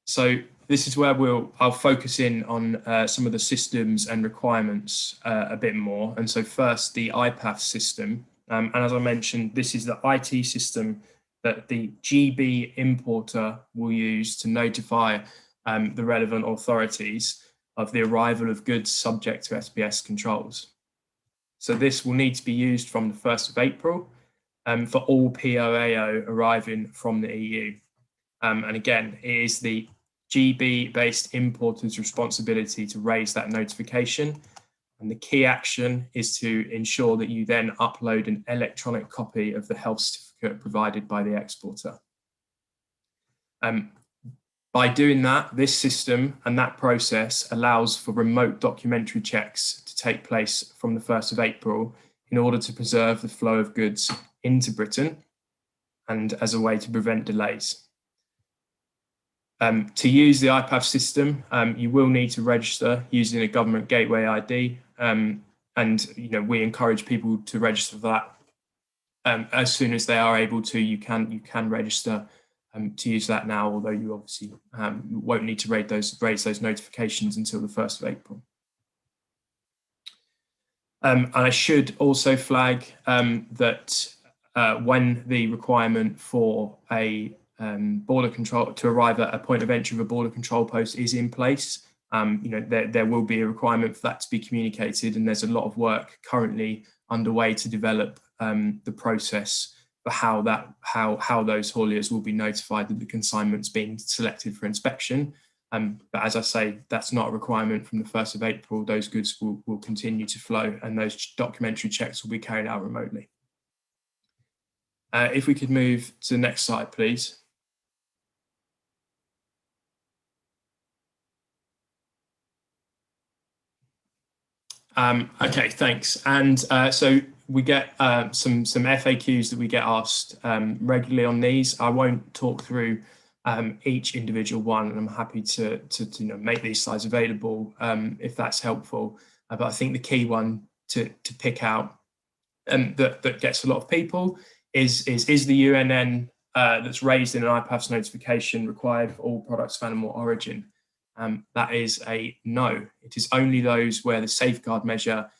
So this is where I'll focus in on some of the systems and requirements a bit more. And so first, the IPAF system. And as I mentioned, this is the IT system that the GB importer will use to notify the relevant authorities of the arrival of goods subject to SPS controls. So this will need to be used from the 1st of April for all POAO arriving from the EU. And again, it is the GB-based importer's responsibility to raise that notification. And the key action is to ensure that you then upload an electronic copy of the health certificate provided by the exporter. By doing that, this system and that process allows for remote documentary checks to take place from the 1st of April in order to preserve the flow of goods into Britain and as a way to prevent delays. To use the IPAV system, you will need to register using a government gateway ID, and we encourage people to register for that as soon as they are able to. You can register to use that now, although you obviously won't need to raise those notifications until the 1st of April. And I should also flag that when the requirement for a border control to arrive at a point of entry of a border control post is in place, there will be a requirement for that to be communicated, and there's a lot of work currently underway to develop the process for how those hauliers will be notified that the consignment's been selected for inspection. But as I say, that's not a requirement from the 1st of April. Those goods will continue to flow, and those documentary checks will be carried out remotely. If we could move to the next slide, please. Okay, thanks. And so we get some FAQs that we get asked regularly on these. I won't talk through each individual one, and I'm happy to make these slides available if that's helpful. But I think the key one to pick out that gets a lot of people is the UNN that's raised in an IPAVS notification required for all products of animal origin. That is a no. It is only those where the safeguard measure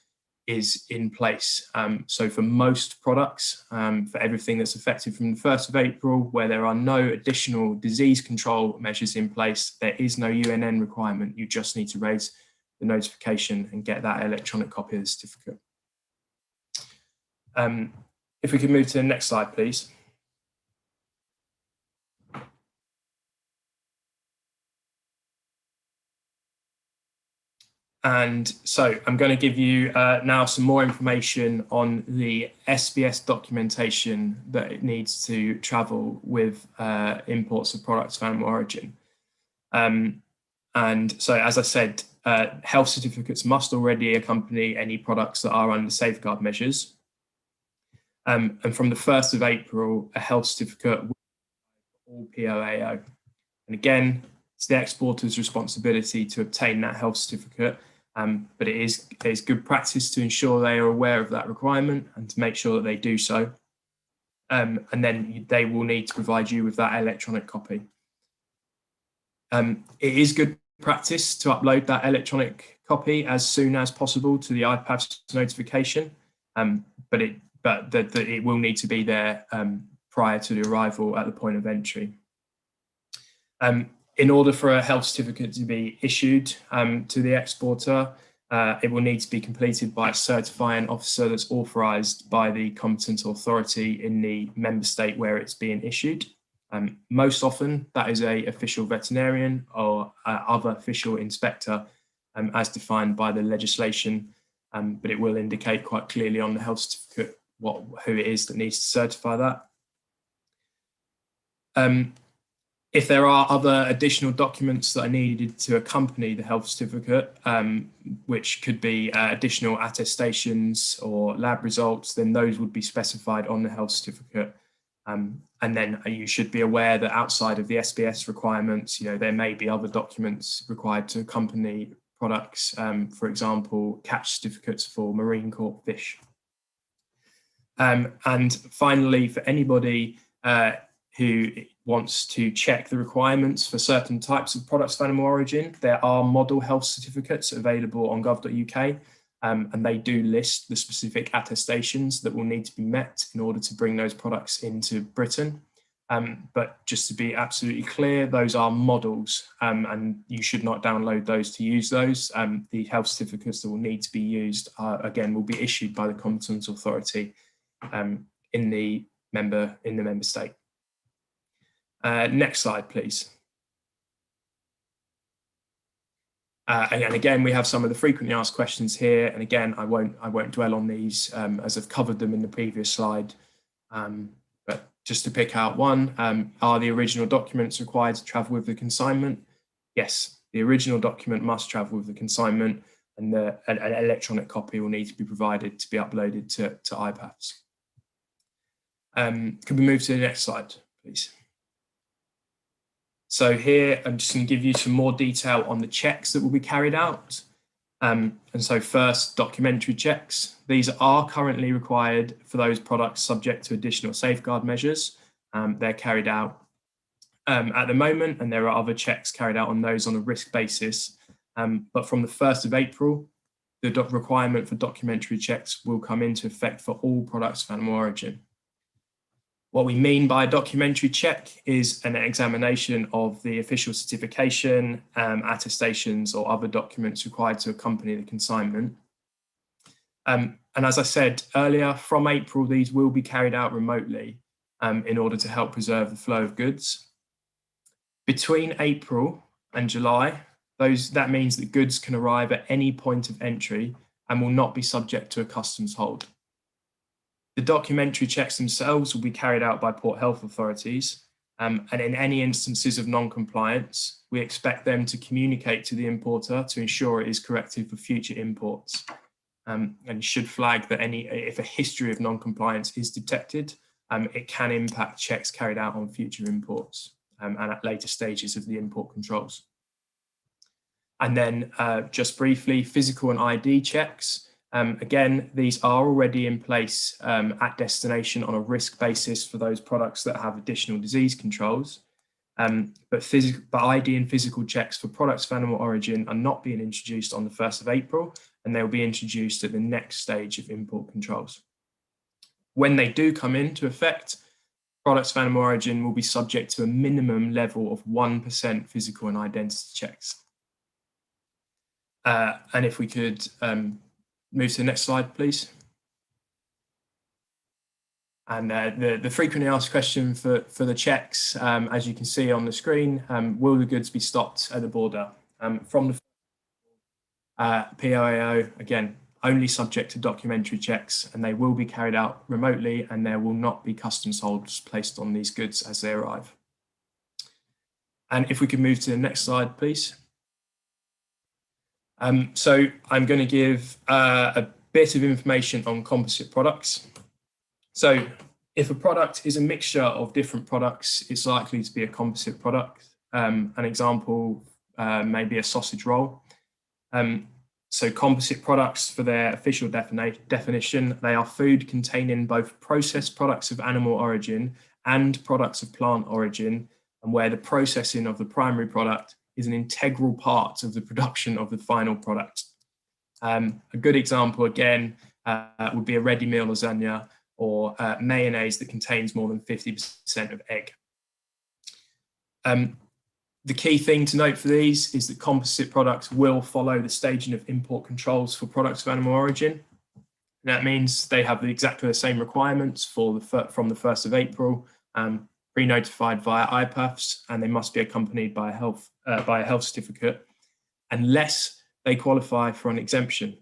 is in place. So for most products, for everything that's effective from the 1st of April, where there are no additional disease control measures in place, there is no UNN requirement. You just need to raise the notification and get that electronic copy of the certificate. If we could move to the next slide, please. And so I'm going to give you now some more information on the SBS documentation that it needs to travel with imports of products of animal origin. And so, as I said, health certificates must already accompany any products that are under safeguard measures. And from the 1st of April, a health certificate will be all POAO. And again, it's the exporter's responsibility to obtain that health certificate. But it is good practice to ensure they are aware of that requirement and to make sure that they do so. And then they will need to provide you with that electronic copy. It is good practice to upload that electronic copy as soon as possible to the IPAVS notification, but it will need to be there prior to the arrival at the point of entry. In order for a health certificate to be issued to the exporter, it will need to be completed by a certifying officer that's authorised by the competent authority in the member state where it's being issued. Most often, that is an official veterinarian or other official inspector as defined by the legislation, but it will indicate quite clearly on the health certificate who it is that needs to certify that. If there are other additional documents that are needed to accompany the health certificate, which could be additional attestations or lab results, then those would be specified on the health certificate. And then you should be aware that outside of the SBS requirements, there may be other documents required to accompany products, for example, catch certificates for marine caught fish. And finally, for anybody who wants to check the requirements for certain types of products of animal origin, there are model health certificates available on gov.uk, and they do list the specific attestations that will need to be met in order to bring those products into Britain. But just to be absolutely clear, those are models, and you should not download those to use those. The health certificates that will need to be used, again, will be issued by the competent authority in the member state. Next slide, please. And again, we have some of the frequently asked questions here. And again, I won't dwell on these as I've covered them in the previous slide. But just to pick out one, are the original documents required to travel with the consignment? Yes, the original document must travel with the consignment, and an electronic copy will need to be provided to be uploaded to IPAFs. Can we move to the next slide, please? So here, I'm just going to give you some more detail on the checks that will be carried out. And so first, documentary checks. These are currently required for those products subject to additional safeguard measures. They're carried out at the moment, and there are other checks carried out on those on a risk basis. But from the 1st of April, the requirement for documentary checks will come into effect for all products of animal origin. What we mean by a documentary check is an examination of the official certification, attestations, or other documents required to accompany the consignment. And as I said earlier, from April, these will be carried out remotely in order to help preserve the flow of goods. Between April and July, that means that goods can arrive at any point of entry and will not be subject to a customs hold. The documentary checks themselves will be carried out by port health authorities, and in any instances of non-compliance, we expect them to communicate to the importer to ensure it is corrected for future imports, and should flag that if a history of non-compliance is detected, it can impact checks carried out on future imports and at later stages of the import controls. And then just briefly, physical and ID checks. Again, these are already in place at destination on a risk basis for those products that have additional disease controls. But ID and physical checks for products of animal origin are not being introduced on the 1st of April, and they'll be introduced at the next stage of import controls. When they do come into effect, products of animal origin will be subject to a minimum level of 1% physical and identity checks. And if we could move to the next slide, please. And the frequently asked question for the checks, as you can see on the screen, will the goods be stopped at the border? From the POAO, again, only subject to documentary checks, and they will be carried out remotely, and there will not be customs holds placed on these goods as they arrive. And if we could move to the next slide, please. So I'm going to give a bit of information on composite products. So if a product is a mixture of different products, it's likely to be a composite product. An example may be a sausage roll. So composite products, for their official definition, they are food containing both processed products of animal origin and products of plant origin, and where the processing of the primary product is an integral part of the production of the final product. A good example, again, would be a ready meal lasagna or mayonnaise that contains more than 50% of egg. The key thing to note for these is that composite products will follow the staging of import controls for products of animal origin. And that means they have exactly the same requirements from the 1st of April, pre-notified via IPAFs, and they must be accompanied by a health certificate, unless they qualify for an exemption.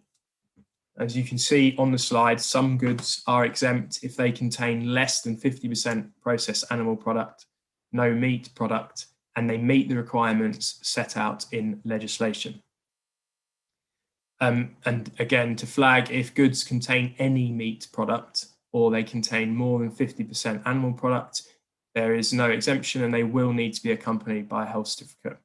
As you can see on the slide, some goods are exempt if they contain less than 50% processed animal product, no meat product, and they meet the requirements set out in legislation. And again, to flag, if goods contain any meat product or they contain more than 50% animal product, there is no exemption, and they will need to be accompanied by a health certificate.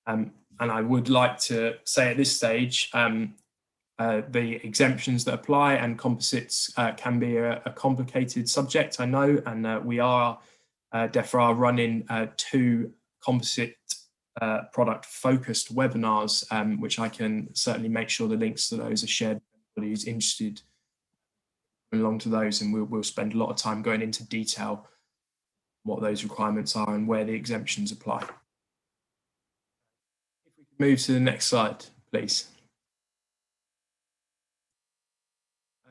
And I would like to say at this stage, the exemptions that apply and composites can be a complicated subject, I know, and we are DEFRA running 2 composite product focused webinars, which I can certainly make sure the links to those are shared with anybody who's interested along to those, and we'll spend a lot of time going into detail what those requirements are and where the exemptions apply. If we can move to the next slide, please.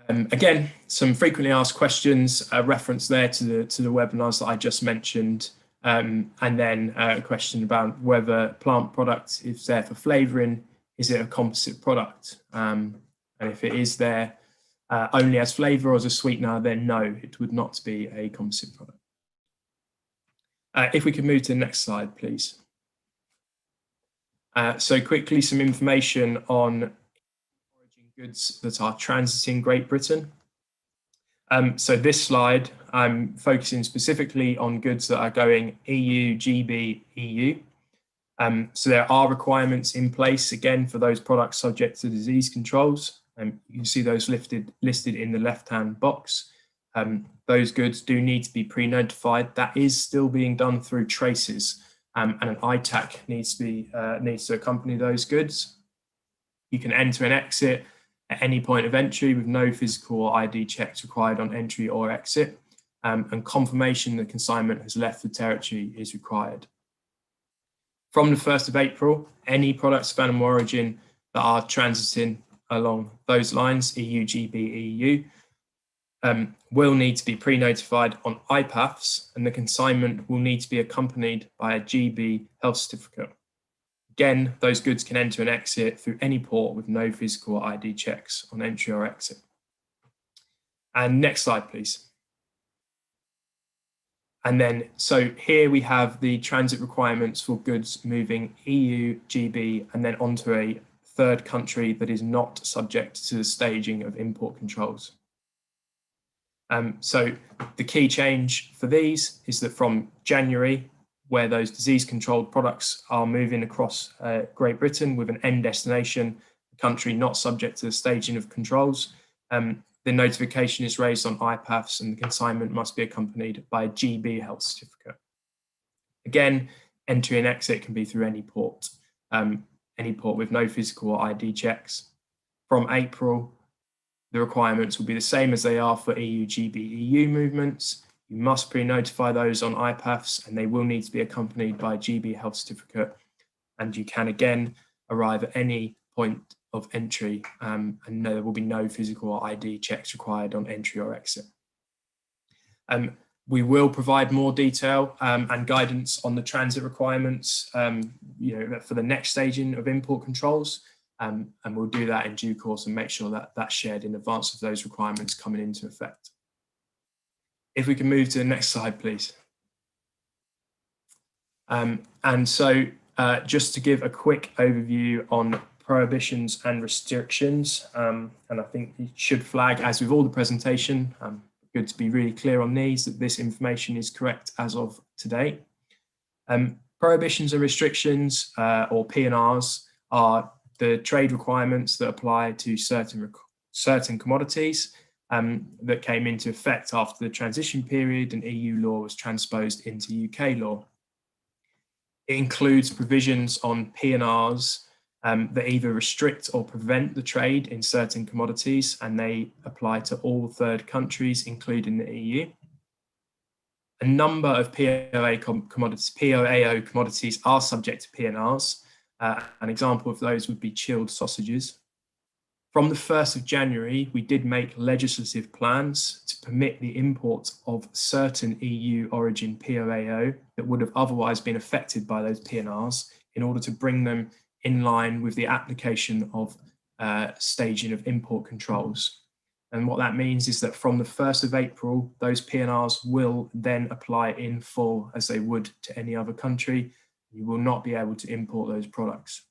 Again, some frequently asked questions reference there to the webinars that I just mentioned. And then a question about whether plant product is there for flavouring, is it a composite product? And if it is there only as flavour or as a sweetener, then no, it would not be a composite product. If we could move to the next slide, please. So quickly, some information on origin goods that are transiting Great Britain. So this slide, I'm focusing specifically on goods that are going EU, GB, EU. So there are requirements in place, again, for those products subject to disease controls. You can see those listed in the left-hand box. Those goods do need to be pre-notified. That is still being done through traces, and an ITAC needs to accompany those goods. You can enter and exit at any point of entry with no physical or ID checks required on entry or exit, and confirmation that consignment has left the territory is required. From the 1st of April, any products of animal origin that are transiting along those lines, EU, GB, EU, will need to be pre-notified on IPAFs, and the consignment will need to be accompanied by a GB health certificate. Again, those goods can enter and exit through any port with no physical or ID checks on entry or exit. And next slide, please. And then, so here we have the transit requirements for goods moving EU, GB, and then onto a third country that is not subject to the staging of import controls. So the key change for these is that from January, where those disease-controlled products are moving across Great Britain with an end destination, a country not subject to the staging of controls, the notification is raised on IPAFs and the consignment must be accompanied by a GB health certificate. Again, entry and exit can be through any port with no physical or ID checks. From April, the requirements will be the same as they are for EU, GB, EU movements. You must pre-notify those on IPAFs and they will need to be accompanied by a GB health certificate. And you can again arrive at any point of entry and there will be no physical or ID checks required on entry or exit. We will provide more detail and guidance on the transit requirements for the next staging of import controls. And we'll do that in due course and make sure that that's shared in advance of those requirements coming into effect. If we can move to the next slide, please. And so just to give a quick overview on prohibitions and restrictions, and I think it should flag, as with all the presentation, good to be really clear on these, that this information is correct as of today. Prohibitions and restrictions, or P&Rs, are the trade requirements that apply to certain commodities that came into effect after the transition period and EU law was transposed into UK law. It includes provisions on P&Rs that either restrict or prevent the trade in certain commodities, and they apply to all third countries, including the EU. A number of POAO commodities are subject to P&Rs. An example of those would be chilled sausages. From the 1st of January, we did make legislative plans to permit the import of certain EU origin POAO that would have otherwise been affected by those P&Rs in order to bring them in line with the application of staging of import controls. And what that means is that from the 1st of April, those P&Rs will then apply in full as they would to any other country. You will not be able to import those products.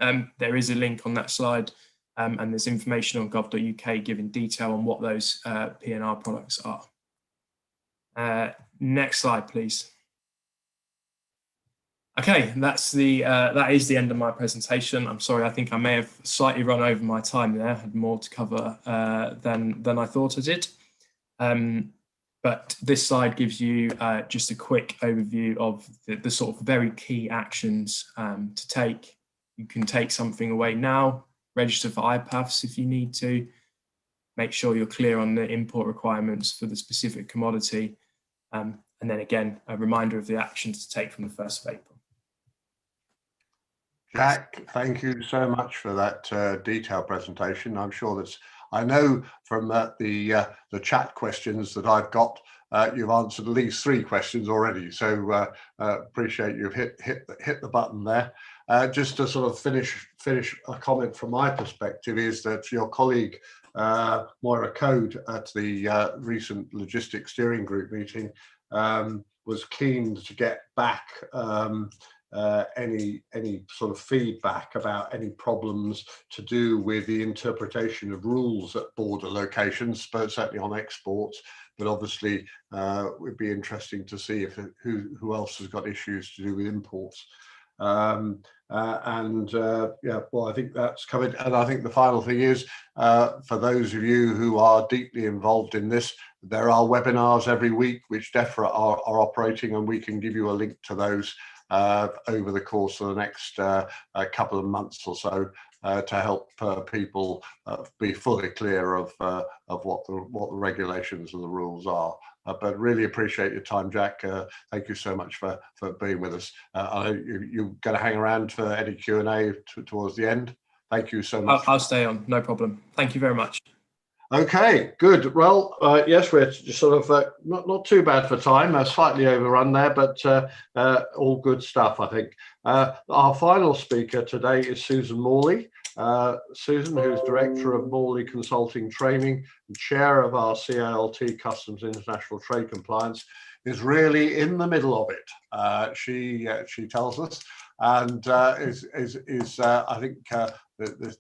There is a link on that slide and there's information on gov.uk giving detail on what those P&R products are. Next slide, please. Okay, that is the end of my presentation. I'm sorry, I think I may have slightly run over my time there. I had more to cover than I thought I did. But this slide gives you just a quick overview of the sort of very key actions to take. You can take something away now, register for IPAFs if you need to, make sure you're clear on the import requirements for the specific commodity, and then again, a reminder of the actions to take from the 1st of April. Jack, thank you so much for that detailed presentation. I'm sure that's, I know from the chat questions that I've got you've answered at least 3 questions already. So appreciate you've hit the button there. Just to sort of finish a comment from my perspective is that your colleague Moira Code at the recent Logistics Steering Group meeting was keen to get back any sort of feedback about any problems to do with the interpretation of rules at border locations, but certainly on exports. But obviously, it would be interesting to see if who else has got issues to do with imports. Yeah, well, I think that's covered. And I think the final thing is, for those of you who are deeply involved in this, there are webinars every week which DEFRA are operating, and we can give you a link to those over the course of the next couple of months or so to help people be fully clear of what the regulations and the rules are. But really appreciate your time, Jack. Thank you so much for being with us. You're going to hang around for any Q&A towards the end. Thank you so much. I'll stay on, no problem. Thank you very much. Okay, good. Well, yes, we're just sort of not too bad for time, slightly overrun there, but all good stuff, I think. Our final speaker today is Susan Morley. Susan, who's Director of Morley Consulting Training and Chair of our CILT Customs International Trade Compliance, is really in the middle of it. She tells us, and I think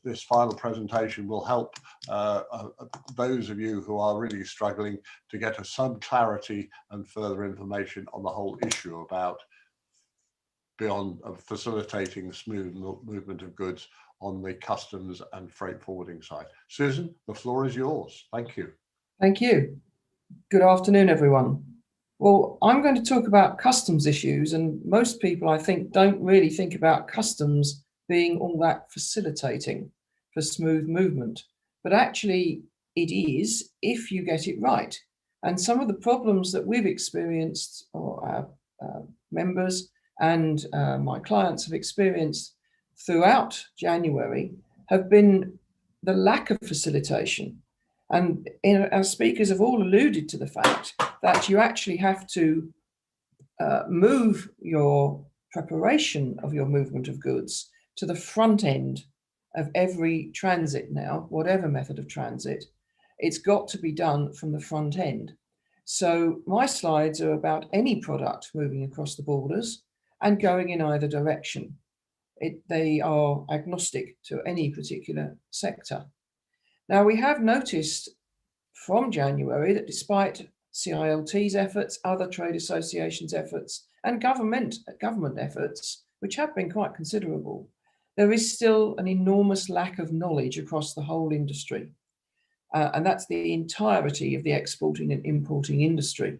this final presentation will help those of you who are really struggling to get some clarity and further information on the whole issue about beyond facilitating smooth movement of goods on the customs and freight forwarding side. Susan, the floor is yours. Thank you. Thank you. Good afternoon, everyone. Well, I'm going to talk about customs issues, and most people, I think, don't really think about customs being all that facilitating for smooth movement. But actually, it is if you get it right. And some of the problems that we've experienced, or our members and my clients have experienced throughout January, have been the lack of facilitation. And our speakers have all alluded to the fact that you actually have to move your preparation of your movement of goods to the front end of every transit now, whatever method of transit. It's got to be done from the front end. So my slides are about any product moving across the borders and going in either direction. They are agnostic to any particular sector. Now, we have noticed from January that despite CILT's efforts, other trade associations' efforts, and government efforts, which have been quite considerable, there is still an enormous lack of knowledge across the whole industry. And that's the entirety of the exporting and importing industry.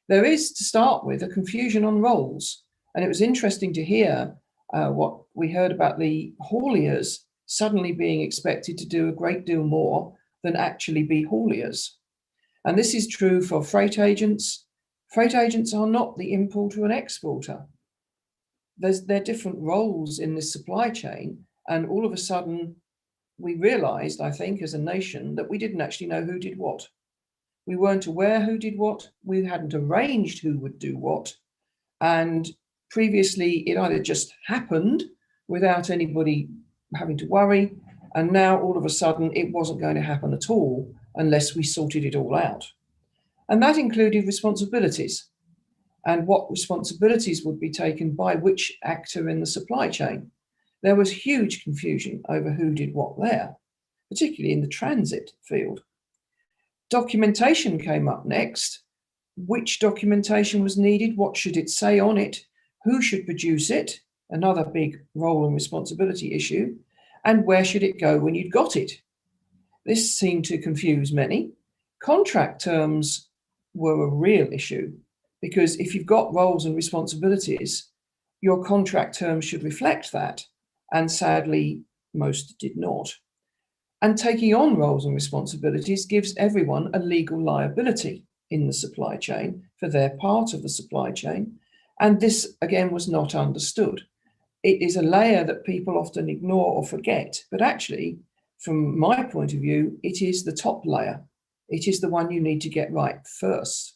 There is, to start with, a confusion on roles. And it was interesting to hear what we heard about the hauliers suddenly being expected to do a great deal more than actually be hauliers. And this is true for freight agents. Freight agents are not the importer and exporter. They're different roles in this supply chain. And all of a sudden, we realized, I think, as a nation, that we didn't actually know who did what. We weren't aware who did what. We hadn't arranged who would do what. And previously, it either just happened without anybody having to worry, and now all of a sudden it wasn't going to happen at all unless we sorted it all out. And that included responsibilities and what responsibilities would be taken by which actor in the supply chain. There was huge confusion over who did what there, particularly in the transit field. Documentation came up next. Which documentation was needed? What should it say on it? Who should produce it? Another big role and responsibility issue. And where should it go when you'd got it? This seemed to confuse many. Contract terms were a real issue, because if you've got roles and responsibilities, your contract terms should reflect that. And sadly, most did not. And taking on roles and responsibilities gives everyone a legal liability in the supply chain for their part of the supply chain. And this, again, was not understood. It is a layer that people often ignore or forget, but actually, from my point of view, it is the top layer. It is the one you need to get right first.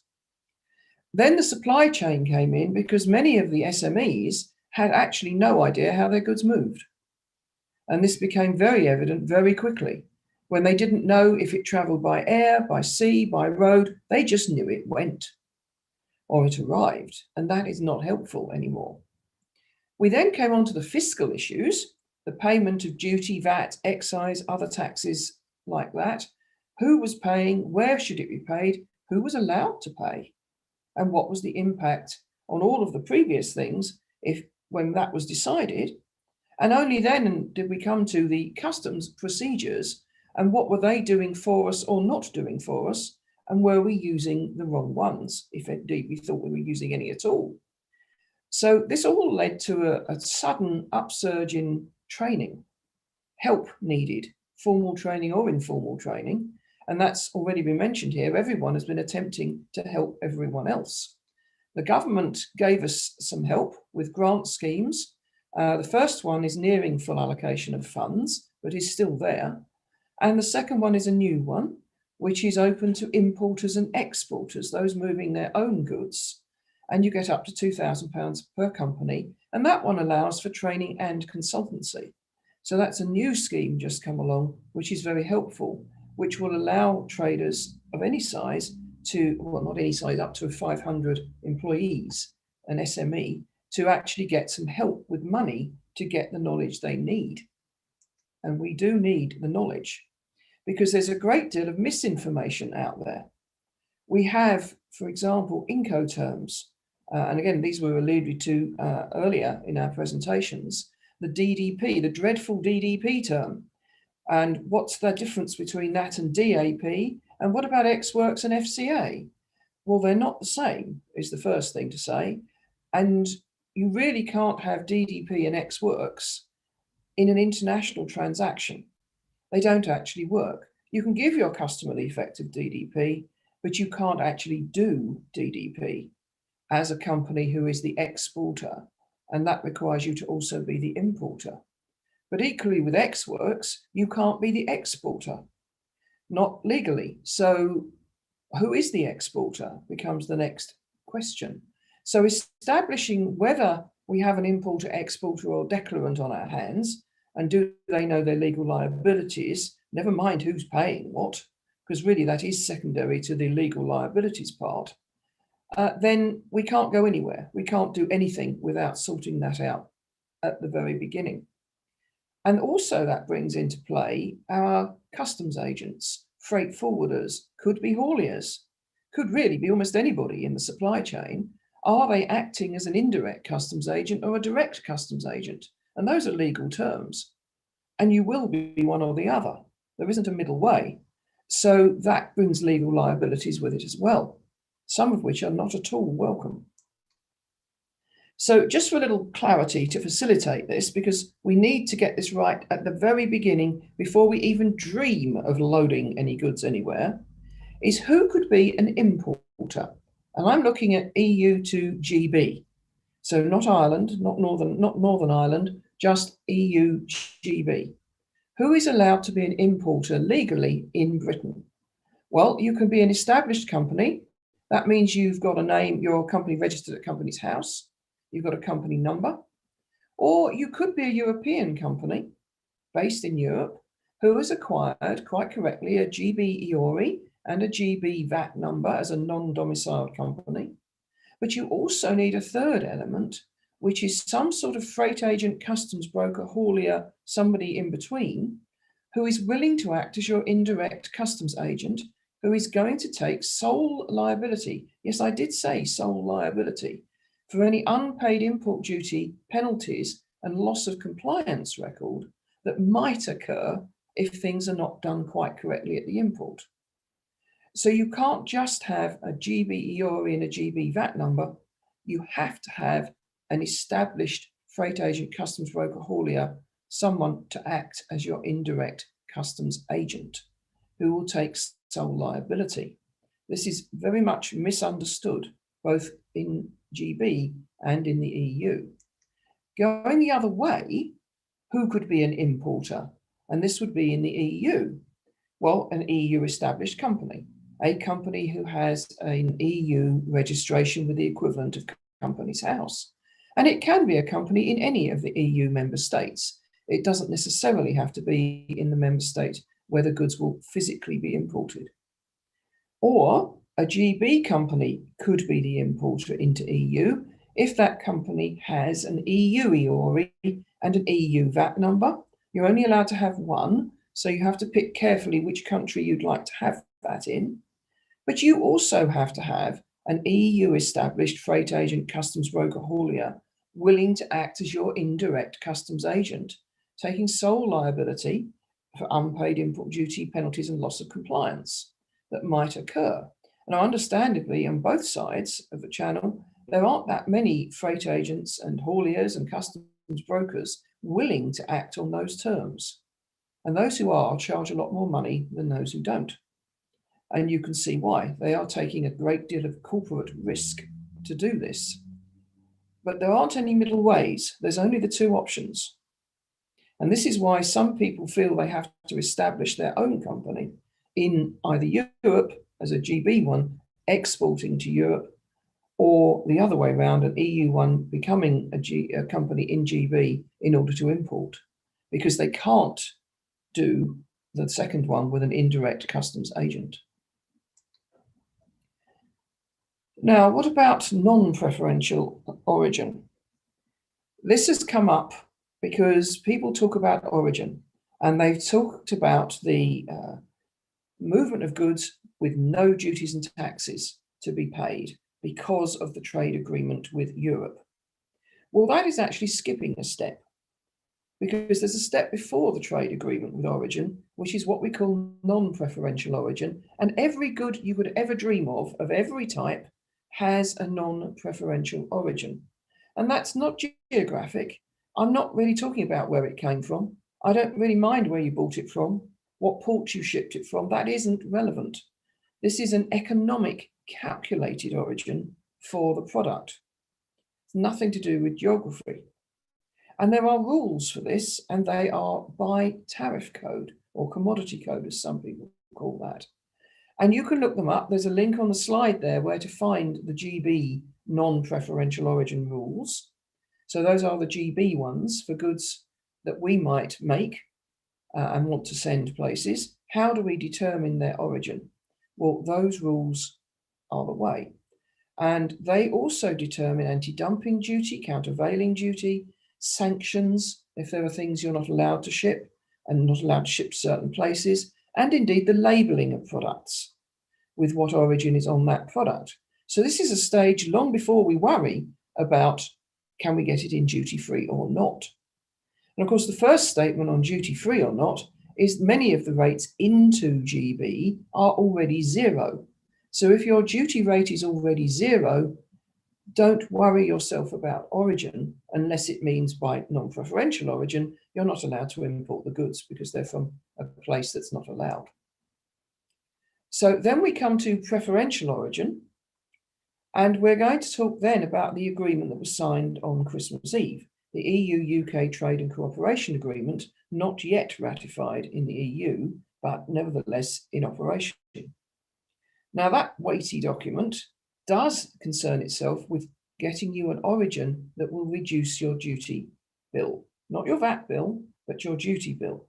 Then the supply chain came in because many of the SMEs had actually no idea how their goods moved. And this became very evident very quickly. When they didn't know if it traveled by air, by sea, by road, they just knew it went or it arrived. And that is not helpful anymore. We then came on to the fiscal issues, the payment of duty, VAT, excise, other taxes like that. Who was paying? Where should it be paid? Who was allowed to pay? And what was the impact on all of the previous things when that was decided? And only then did we come to the customs procedures and what were they doing for us or not doing for us? And were we using the wrong ones, if indeed we thought we were using any at all? So this all led to a sudden upsurge in training, help needed, formal training or informal training. And that's already been mentioned here. Everyone has been attempting to help everyone else. The government gave us some help with grant schemes. The first one is nearing full allocation of funds, but is still there. And the second one is a new one, which is open to importers and exporters, those moving their own goods. And you get up to £2,000 per company. And that one allows for training and consultancy. So that's a new scheme just come along, which is very helpful, which will allow traders of any size to, well, not any size, up to 500 employees, an SME, to actually get some help with money to get the knowledge they need. And we do need the knowledge because there's a great deal of misinformation out there. We have, for example, Incoterms, and again, these were alluded to earlier in our presentations, the DDP, the dreadful DDP term. And what's the difference between that and DAP? And what about ex-works and FCA? Well, they're not the same, is the first thing to say. And you really can't have DDP and ex-works in an international transaction. They don't actually work. You can give your customer the effect of DDP, but you can't actually do DDP as a company who is the exporter. And that requires you to also be the importer. But equally with ex-works, you can't be the exporter, not legally. So who is the exporter becomes the next question. So establishing whether we have an importer, exporter or declarant on our hands, and do they know their legal liabilities, never mind who's paying what, because really that is secondary to the legal liabilities part, then we can't go anywhere. We can't do anything without sorting that out at the very beginning. And also that brings into play our customs agents, freight forwarders, could be hauliers, could really be almost anybody in the supply chain. Are they acting as an indirect customs agent or a direct customs agent? And those are legal terms. And you will be one or the other. There isn't a middle way. So that brings legal liabilities with it as well, some of which are not at all welcome. So just for a little clarity to facilitate this, because we need to get this right at the very beginning before we even dream of loading any goods anywhere, is who could be an importer? And I'm looking at EU to GB. So not Ireland, not Northern Ireland, just EU GB. Who is allowed to be an importer legally in Britain? Well, you can be an established company. That means you've got a name, you're a company registered at Companies House. You've got a company number, or you could be a European company based in Europe who has acquired, quite correctly, a GB EORI and a GB VAT number as a non-domiciled company. But you also need a third element, which is some sort of freight agent, customs broker, haulier, somebody in between, who is willing to act as your indirect customs agent, who is going to take sole liability. Yes, I did say sole liability for any unpaid import duty penalties and loss of compliance record that might occur if things are not done quite correctly at the import. So you can't just have a GB EORI and a GB VAT number. You have to have an established freight agent, customs broker, haulier, someone to act as your indirect customs agent who will take sole liability. This is very much misunderstood, both in GB and in the EU. Going the other way, who could be an importer? And this would be in the EU. Well, an EU established company. a company who has an EU registration with the equivalent of Companies House. And it can be a company in any of the EU member states. It doesn't necessarily have to be in the member state where the goods will physically be imported. Or a GB company could be the importer into EU if that company has an EU EORI and an EU VAT number. You're only allowed to have one, so you have to pick carefully which country you'd like to have that in. But you also have to have an EU established freight agent, customs broker, haulier willing to act as your indirect customs agent, taking sole liability for unpaid import duty, penalties and loss of compliance that might occur. Now, understandably, on both sides of the channel, there aren't that many freight agents and hauliers and customs brokers willing to act on those terms. And those who are charge a lot more money than those who don't. And you can see why. They are taking a great deal of corporate risk to do this. But there aren't any middle ways. There's only the two options. And this is why some people feel they have to establish their own company in either Europe as a GB one, exporting to Europe, or the other way around, an EU one becoming a company in GB in order to import, because they can't do the second one with an indirect customs agent. Now, what about non-preferential origin? This has come up because people talk about origin, and they've talked about the movement of goods with no duties and taxes to be paid because of the trade agreement with Europe. Well, that is actually skipping a step, because there's a step before the trade agreement with origin, which is what we call non-preferential origin. And every good you could ever dream of every type, has a non-preferential origin. And that's not geographic. I'm not really talking about where it came from. I don't really mind where you bought it from, what port you shipped it from. That isn't relevant. This is an economic calculated origin for the product. It's nothing to do with geography. And there are rules for this, and they are by tariff code or commodity code, as some people call that. And you can look them up. There's a link on the slide there where to find the GB non-preferential origin rules. So those are the GB ones for goods that we might make and want to send places. How do we determine their origin? Well, those rules are the way. And they also determine anti-dumping duty, countervailing duty, sanctions, if there are things you're not allowed to ship and not allowed to ship to certain places, and indeed the labeling of products with what origin is on that product. So this is a stage long before we worry about can we get it in duty-free or not. And of course, the first statement on duty-free or not is many of the rates into GB are already zero. So if your duty rate is already zero, don't worry yourself about origin unless it means by non-preferential origin, you're not allowed to import the goods because they're from a place that's not allowed. So then we come to preferential origin, and we're going to talk then about the agreement that was signed on Christmas Eve, the EU-UK Trade and Cooperation Agreement, not yet ratified in the EU, but nevertheless in operation. Now that weighty document does concern itself with getting you an origin that will reduce your duty bill, not your VAT bill, but your duty bill.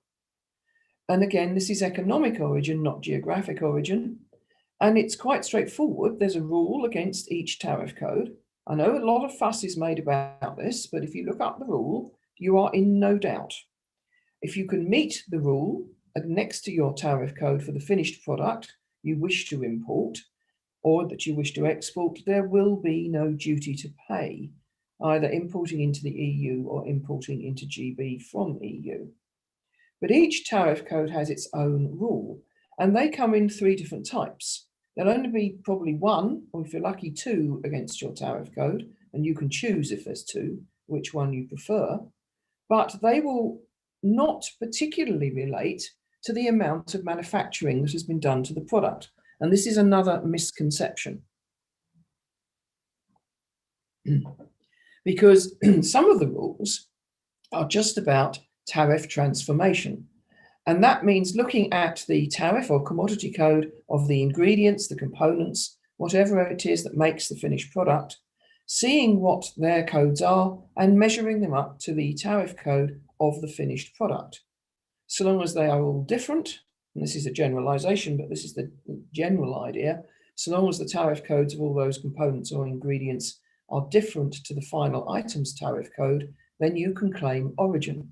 And again, this is economic origin, not geographic origin. And it's quite straightforward. There's a rule against each tariff code. I know a lot of fuss is made about this, but if you look up the rule, you are in no doubt. If you can meet the rule next to your tariff code for the finished product you wish to import, or that you wish to export, there will be no duty to pay, either importing into the EU or importing into GB from EU. But each tariff code has its own rule, and they come in three different types. There'll only be probably one, or if you're lucky, two against your tariff code, and you can choose if there's two, which one you prefer, but they will not particularly relate to the amount of manufacturing that has been done to the product. And this is another misconception. Because some of the rules are just about tariff transformation. And that means looking at the tariff or commodity code of the ingredients, the components, whatever it is that makes the finished product, seeing what their codes are and measuring them up to the tariff code of the finished product. So long as they are all different, and this is a generalization, but this is the general idea, so long as the tariff codes of all those components or ingredients are different to the final item's tariff code, then you can claim origin.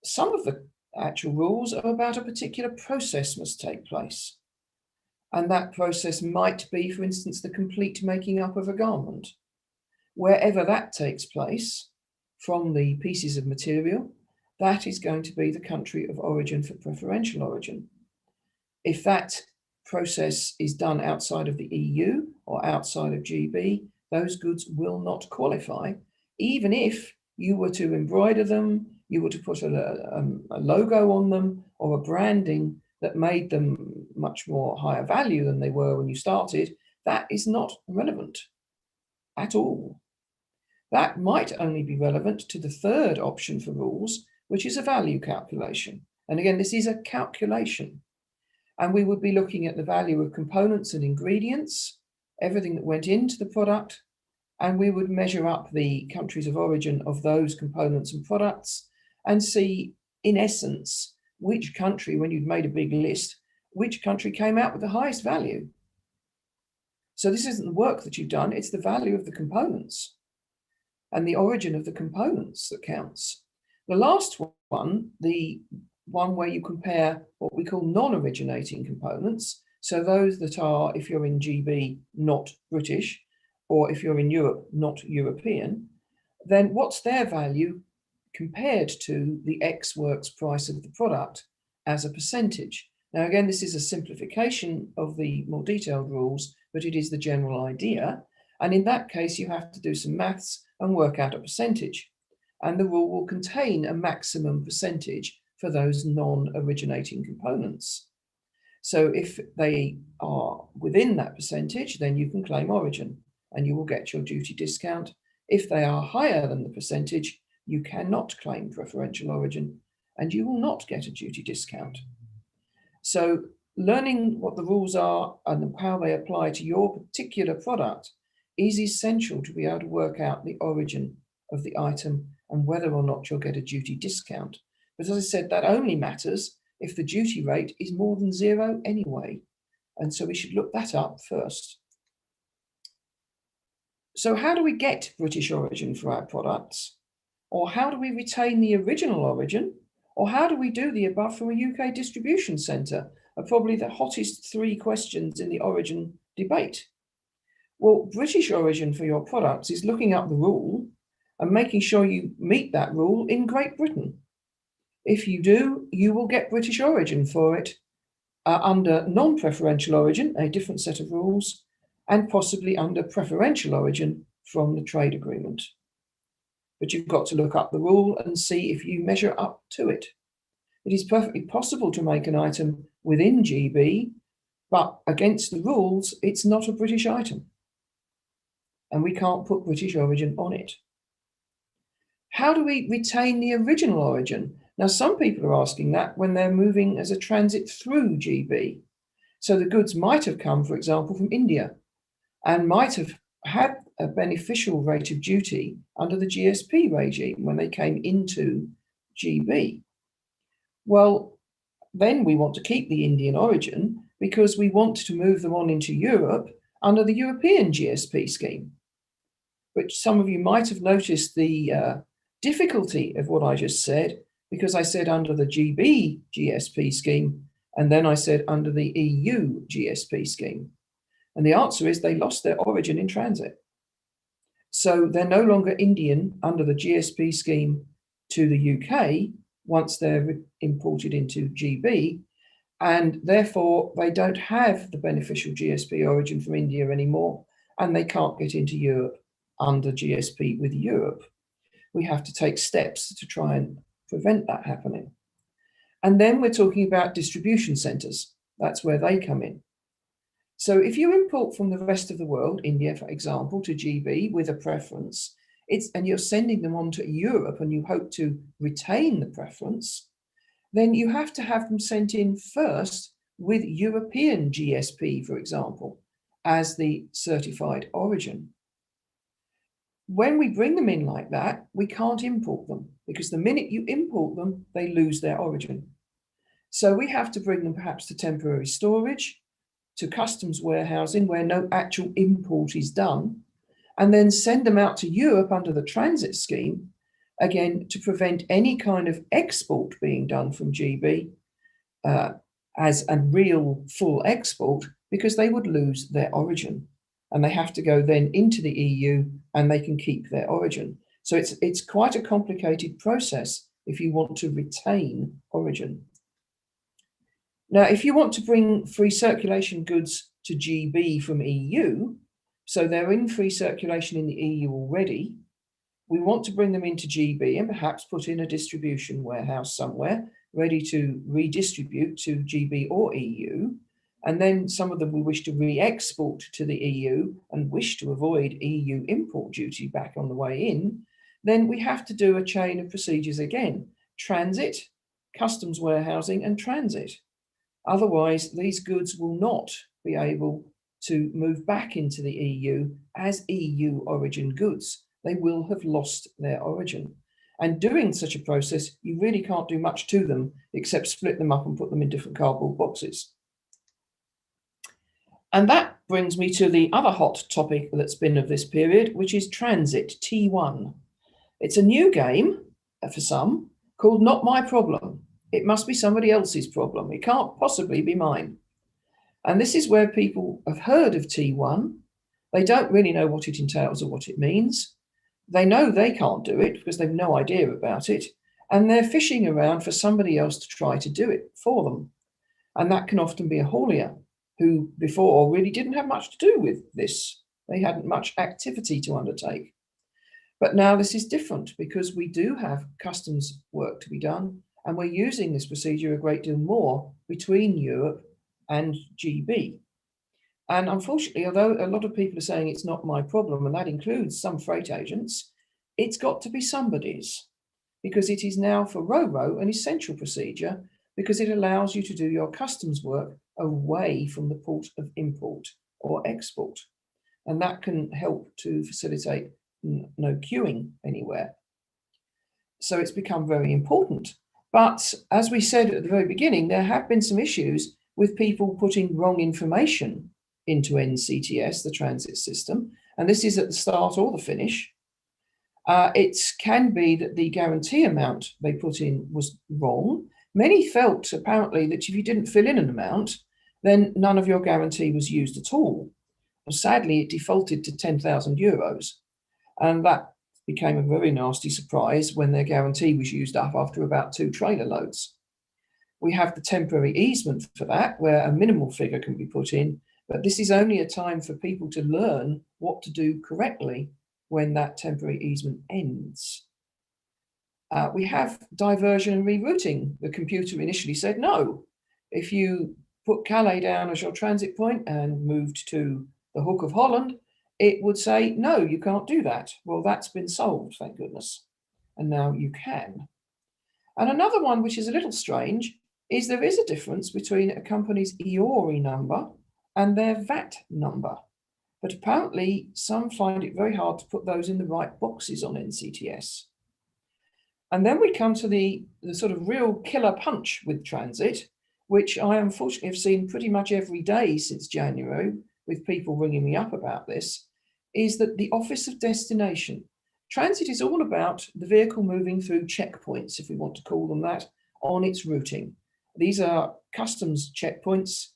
Some of the actual rules are about a particular process must take place. And that process might be, for instance, the complete making up of a garment. Wherever that takes place from the pieces of material, that is going to be the country of origin for preferential origin. If that process is done outside of the EU or outside of GB, those goods will not qualify, even if you were to embroider them, you were to put a logo on them or a branding that made them much more higher value than they were when you started. That is not relevant at all. That might only be relevant to the third option for rules, which is a value calculation. And again, this is a calculation. And we would be looking at the value of components and ingredients, everything that went into the product, and we would measure up the countries of origin of those components and products and see, in essence, which country, when you'd made a big list, which country came out with the highest value. So this isn't the work that you've done, it's the value of the components and the origin of the components that counts. The last one, the one where you compare what we call non-originating components, so those that are, if you're in GB, not British, or if you're in Europe, not European, then what's their value compared to the X works price of the product as a percentage? Now, again, this is a simplification of the more detailed rules, but it is the general idea. And in that case, you have to do some maths and work out a percentage. And the rule will contain a maximum percentage for those non-originating components. So if they are within that percentage, then you can claim origin and you will get your duty discount. If they are higher than the percentage, you cannot claim preferential origin and you will not get a duty discount. So learning what the rules are and how they apply to your particular product is essential to be able to work out the origin of the item and whether or not you'll get a duty discount. But as I said, that only matters if the duty rate is more than 0 anyway. And so we should look that up first. So how do we get British origin for our products? Or how do we retain the original origin? Or how do we do the above from a UK distribution centre? Are probably the hottest 3 questions in the origin debate. Well, British origin for your products is looking up the rule and making sure you meet that rule in Great Britain. If you do, you will get British origin for it under non-preferential origin, a different set of rules, and possibly under preferential origin from the trade agreement. But you've got to look up the rule and see if you measure up to it. It is perfectly possible to make an item within GB, but against the rules, it's not a British item. And we can't put British origin on it. How do we retain the original origin? Now, some people are asking that when they're moving as a transit through GB. So the goods might have come, for example, from India and might have had a beneficial rate of duty under the GSP regime when they came into GB. Well, then we want to keep the Indian origin because we want to move them on into Europe under the European GSP scheme, which some of you might have noticed the difficulty of what I just said, because I said under the GB GSP scheme, and then I said under the EU GSP scheme. And the answer is they lost their origin in transit. So they're no longer Indian under the GSP scheme to the UK once they're imported into GB, and therefore they don't have the beneficial GSP origin from India anymore, and they can't get into Europe under GSP with Europe. We have to take steps to try and prevent that happening. And then we're talking about distribution centres. That's where they come in. So if you import from the rest of the world, India, for example, to GB with a preference, and you're sending them on to Europe and you hope to retain the preference, then you have to have them sent in first with European GSP, for example, as the certified origin. When we bring them in like that, we can't import them, because the minute you import them, they lose their origin. So we have to bring them perhaps to temporary storage, to customs warehousing where no actual import is done, and then send them out to Europe under the transit scheme, again, to prevent any kind of export being done from GB as a real full export, because they would lose their origin. And they have to go then into the EU and they can keep their origin. So it's quite a complicated process if you want to retain origin. Now, if you want to bring free circulation goods to GB from EU, so they're in free circulation in the EU already, we want to bring them into GB and perhaps put in a distribution warehouse somewhere ready to redistribute to GB or EU. And then some of them we wish to re-export to the EU and wish to avoid EU import duty back on the way in, then we have to do a chain of procedures again: transit, customs warehousing, and transit. Otherwise, these goods will not be able to move back into the EU as EU origin goods. They will have lost their origin. And doing such a process, you really can't do much to them except split them up and put them in different cardboard boxes. And that brings me to the other hot topic that's been of this period, which is transit, T1. It's a new game for some called Not My Problem. It must be somebody else's problem. It can't possibly be mine. And this is where people have heard of T1. They don't really know what it entails or what it means. They know they can't do it because they've no idea about it. And they're fishing around for somebody else to try to do it for them. And that can often be a haulier who before really didn't have much to do with this. They hadn't much activity to undertake. But now this is different because we do have customs work to be done, and we're using this procedure a great deal more between Europe and GB. And unfortunately, although a lot of people are saying it's not my problem, and that includes some freight agents, it's got to be somebody's, because it is now for Ro-Ro an essential procedure, because it allows you to do your customs work away from the port of import or export. And that can help to facilitate no queuing anywhere. So it's become very important. But as we said at the very beginning, there have been some issues with people putting wrong information into NCTS, the transit system. And this is at the start or the finish. It can be that the guarantee amount they put in was wrong. Many felt apparently that if you didn't fill in an amount, then none of your guarantee was used at all. Well, sadly, it defaulted to 10,000 euros. And that became a very nasty surprise when their guarantee was used up after about 2 trailer loads. We have the temporary easement for that, where a minimal figure can be put in, but this is only a time for people to learn what to do correctly when that temporary easement ends. We have diversion and rerouting. The computer initially said no. If you put Calais down as your transit point and moved to the Hook of Holland, it would say, no, you can't do that. Well, that's been solved, thank goodness. And now you can. And another one, which is a little strange, is there is a difference between a company's EORI number and their VAT number. But apparently some find it very hard to put those in the right boxes on NCTS. And then we come to the sort of real killer punch with transit, which I unfortunately have seen pretty much every day since January, with people ringing me up about this, is that the office of destination. Transit is all about the vehicle moving through checkpoints, if we want to call them that, on its routing. These are customs checkpoints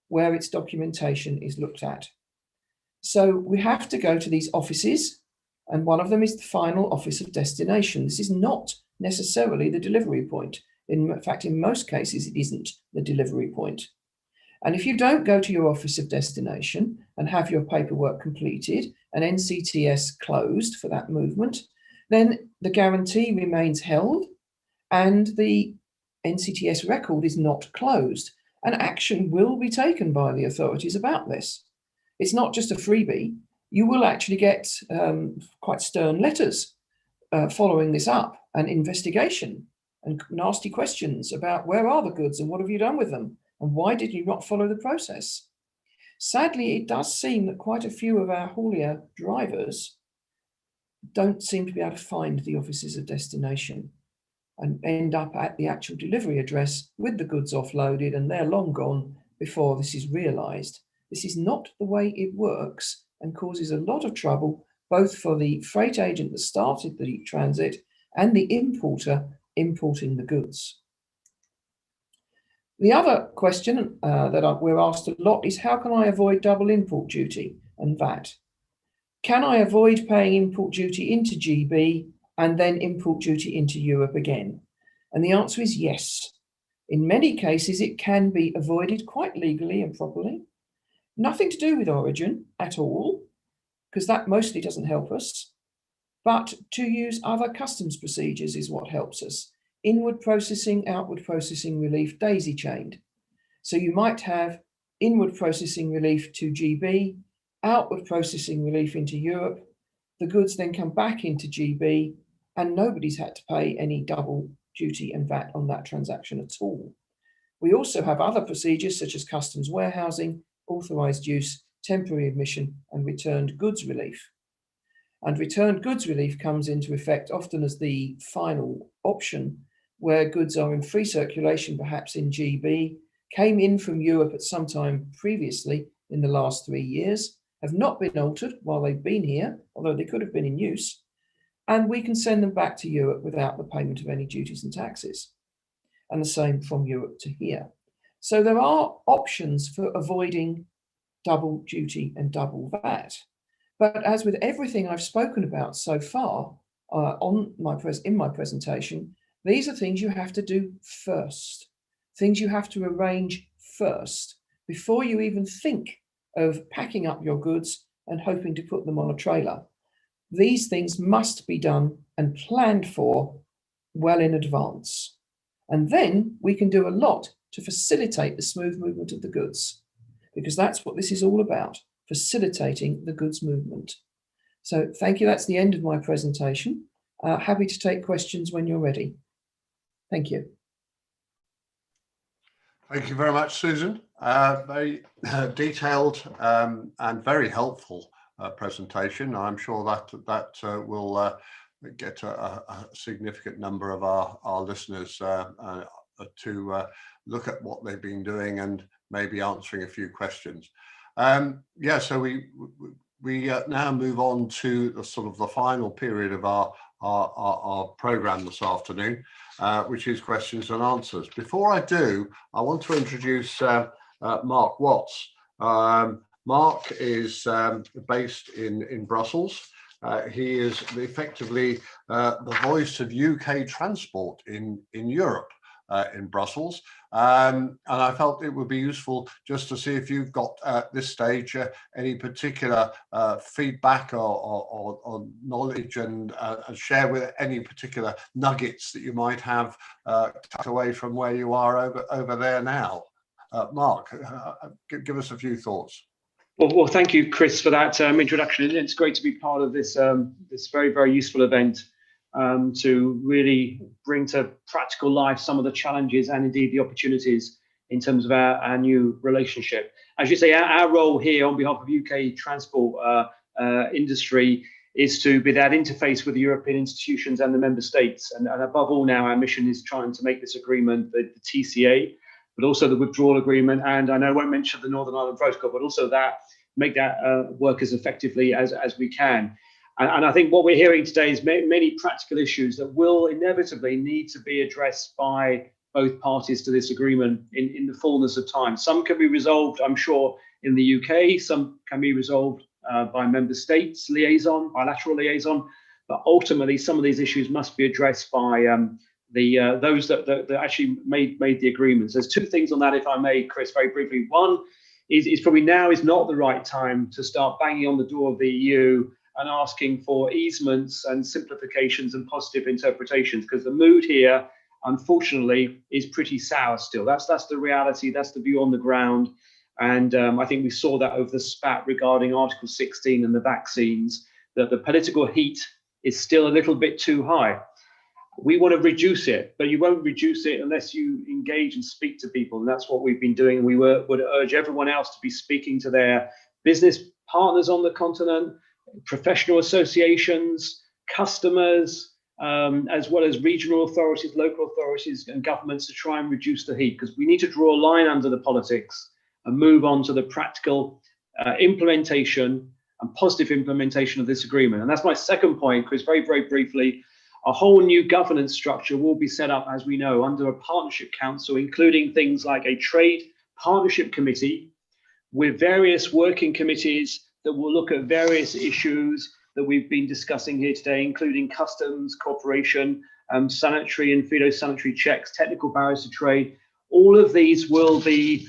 where its documentation is looked at. So we have to go to these offices, and one of them is the final office of destination. This is not necessarily the delivery point. In fact, in most cases, it isn't the delivery point. And if you don't go to your office of destination and have your paperwork completed and NCTS closed for that movement, then the guarantee remains held and the NCTS record is not closed. And action will be taken by the authorities about this. It's not just a freebie. You will actually get quite stern letters following this up, and investigation and nasty questions about where are the goods and what have you done with them and why did you not follow the process. Sadly, it does seem that quite a few of our haulier drivers don't seem to be able to find the offices of destination and end up at the actual delivery address with the goods offloaded, and they're long gone before this is realised. This is not the way it works and causes a lot of trouble, both for the freight agent that started the transit and the importer importing the goods. The other question that we're asked a lot is, how can I avoid double import duty and VAT? Can I avoid paying import duty into GB and then import duty into Europe again? And the answer is yes. In many cases, it can be avoided quite legally and properly. Nothing to do with origin at all, because that mostly doesn't help us. But to use other customs procedures is what helps us. Inward processing, outward processing relief, daisy chained. So you might have inward processing relief to GB, outward processing relief into Europe. The goods then come back into GB and nobody's had to pay any double duty and VAT on that transaction at all. We also have other procedures such as customs warehousing, authorised use, temporary admission and returned goods relief. And returned goods relief comes into effect often as the final option, where goods are in free circulation, perhaps in GB, came in from Europe at some time previously in the last 3 years, have not been altered while they've been here, although they could have been in use, and we can send them back to Europe without the payment of any duties and taxes. And the same from Europe to here. So there are options for avoiding double duty and double VAT. But as with everything I've spoken about so far in my presentation, these are things you have to do first, things you have to arrange first, before you even think of packing up your goods and hoping to put them on a trailer. These things must be done and planned for well in advance. And then we can do a lot to facilitate the smooth movement of the goods, because that's what this is all about, facilitating the goods movement. So thank you. That's the end of my presentation. Happy to take questions when you're ready. Thank you. Thank you very much, Susan. Very detailed and very helpful presentation. I'm sure that will get a significant number of our listeners to look at what they've been doing and maybe answering a few questions. Yeah, so we now move on to the sort of the final period of our program this afternoon, which is questions and answers. Before I do, I want to introduce Mark Watts. Mark is based in Brussels. He is effectively the voice of UK transport in Europe, in Brussels. And I felt it would be useful just to see if you've got at this stage any particular feedback or knowledge and share with any particular nuggets that you might have tucked away from where you are over there now. Mark, give us a few thoughts. Well, thank you, Chris, for that introduction. It's great to be part of this this very, very useful event to really bring to practical life some of the challenges and indeed the opportunities in terms of our new relationship. As you say, our role here on behalf of UK transport industry is to be that interface with the European institutions and the member states. And above all now, our mission is trying to make this agreement, the TCA, but also the withdrawal agreement. And I know I won't mention the Northern Ireland Protocol, but also that make that work as effectively as we can. And I think what we're hearing today is many practical issues that will inevitably need to be addressed by both parties to this agreement in the fullness of time. Some can be resolved, I'm sure, in the UK. Some can be resolved by member states bilateral liaison. But ultimately, some of these issues must be addressed by those that actually made the agreements. There's two things on that, if I may, Chris, very briefly. One is probably now is not the right time to start banging on the door of the EU and asking for easements and simplifications and positive interpretations, because the mood here, unfortunately, is pretty sour still. That's the reality. That's the view on the ground. And I think we saw that over the spat regarding Article 16 and the vaccines, that the political heat is still a little bit too high. we want to reduce it, but you won't reduce it unless you engage and speak to people. And that's what we've been doing. And we would urge everyone else to be speaking to their business partners on the continent, professional associations, customers, as well as regional authorities, local authorities and governments to try and reduce the heat, because we need to draw a line under the politics and move on to the practical implementation and positive implementation of this agreement. And that's my second point, Chris, very, very briefly. A whole new governance structure will be set up, as we know, under a partnership council, including things like a trade partnership committee with various working committees that will look at various issues that we've been discussing here today, including customs, cooperation, sanitary and phytosanitary checks, technical barriers to trade. All of these will be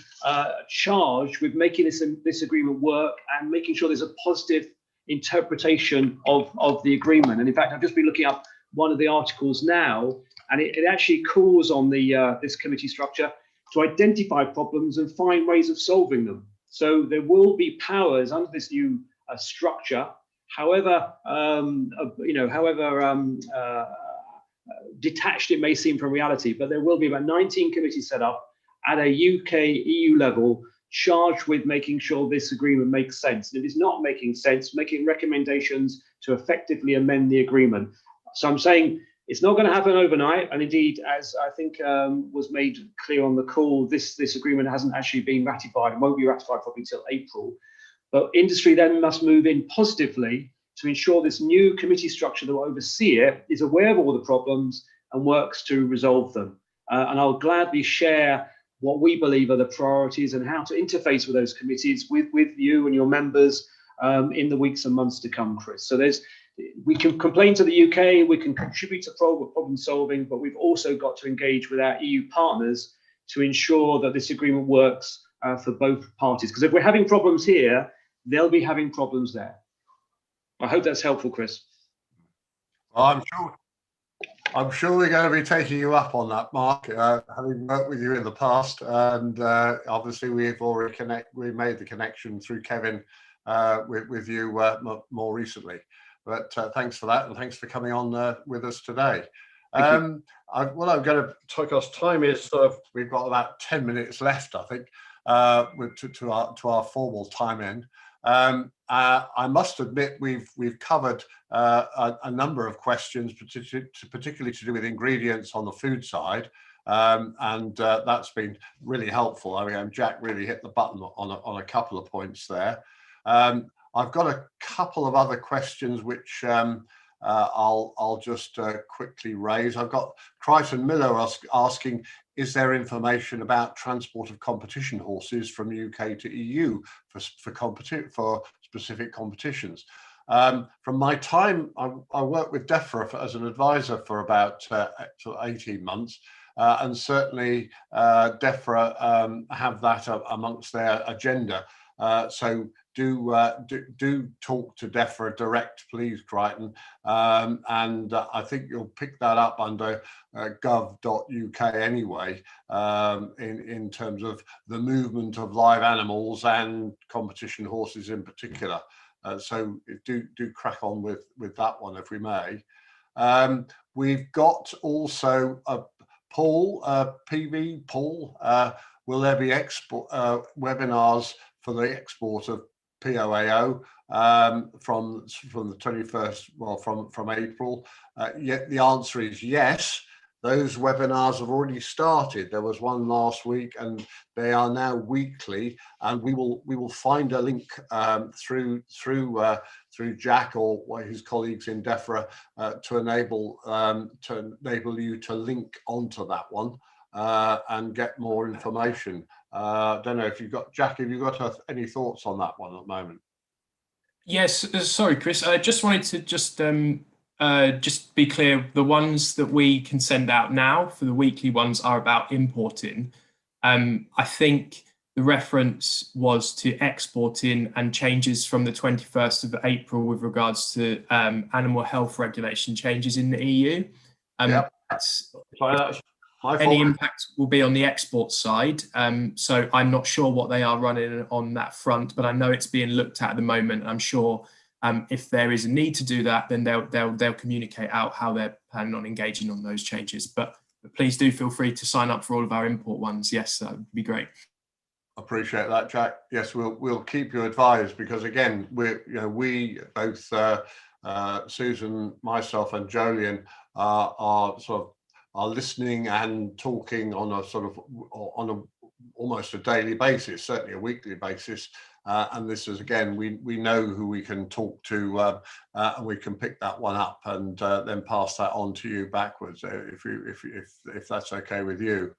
charged with making this agreement work and making sure there's a positive interpretation of the agreement. And in fact, I've just been looking up one of the articles now, and it actually calls on the this committee structure to identify problems and find ways of solving them. So there will be powers under this new structure, however detached it may seem from reality, but there will be about 19 committees set up at a UK-EU level, charged with making sure this agreement makes sense. And if it's not making sense, making recommendations to effectively amend the agreement. So I'm saying it's not going to happen overnight. And indeed, as I think was made clear on the call, this agreement hasn't actually been ratified and won't be ratified probably until April. But industry then must move in positively to ensure this new committee structure that will oversee it is aware of all the problems and works to resolve them. And I'll gladly share what we believe are the priorities and how to interface with those committees with you and your members in the weeks and months to come, Chris. So we can complain to the UK, we can contribute to problem solving, but we've also got to engage with our EU partners to ensure that this agreement works for both parties. Because if we're having problems here, they'll be having problems there. I hope that's helpful, Chris. Well, I'm sure we're going to be taking you up on that, Mark, having worked with you in the past. And obviously we've already made the connection through Kevin with you more recently. But thanks for that, and thanks for coming on with us today. What I'm going to take us time is we've got about 10 minutes left, I think, to our formal time end. I must admit we've covered a number of questions, particularly to do with ingredients on the food side, and that's been really helpful. I mean, Jack really hit the button on a couple of points there. I've got a couple of other questions which I'll just quickly raise. I've got Crichton Miller asking, is there information about transport of competition horses from UK to EU for specific competitions? From my time, I worked with DEFRA as an advisor for about 18 months, and certainly DEFRA have that amongst their agenda. So do talk to DEFRA direct, please, Crichton, and I think you'll pick that up under gov.uk anyway, in terms of the movement of live animals and competition horses in particular. So do crack on with that one, if we may. We've got also Paul, will there be webinars for the export of POAO from the 21st, well, from April? Yet the answer is yes. Those webinars have already started. There was one last week, and they are now weekly. And we will find a link through Jack or his colleagues in DEFRA to enable you to link onto that one and get more information. I don't know if you've got, Jack, have you got any thoughts on that one at the moment? Yes, sorry, Chris. I just wanted to just be clear. The ones that we can send out now for the weekly ones are about importing. I think the reference was to exporting and changes from the 21st of April with regards to animal health regulation changes in the EU. Yep. Any impact will be on the export side. So I'm not sure what they are running on that front, but I know it's being looked at the moment. I'm sure if there is a need to do that, then they'll communicate out how planning on engaging on those changes. But please do feel free to sign up for all of our import ones. Yes, that would be great. Appreciate that, Jack. Yes, we'll keep you advised, because again, we both Susan, myself, and Jolyon are listening and talking on a almost a daily basis, certainly a weekly basis. And this is, again, we know who we can talk to, and we can pick that one up and then pass that on to you backwards, if that's okay with you.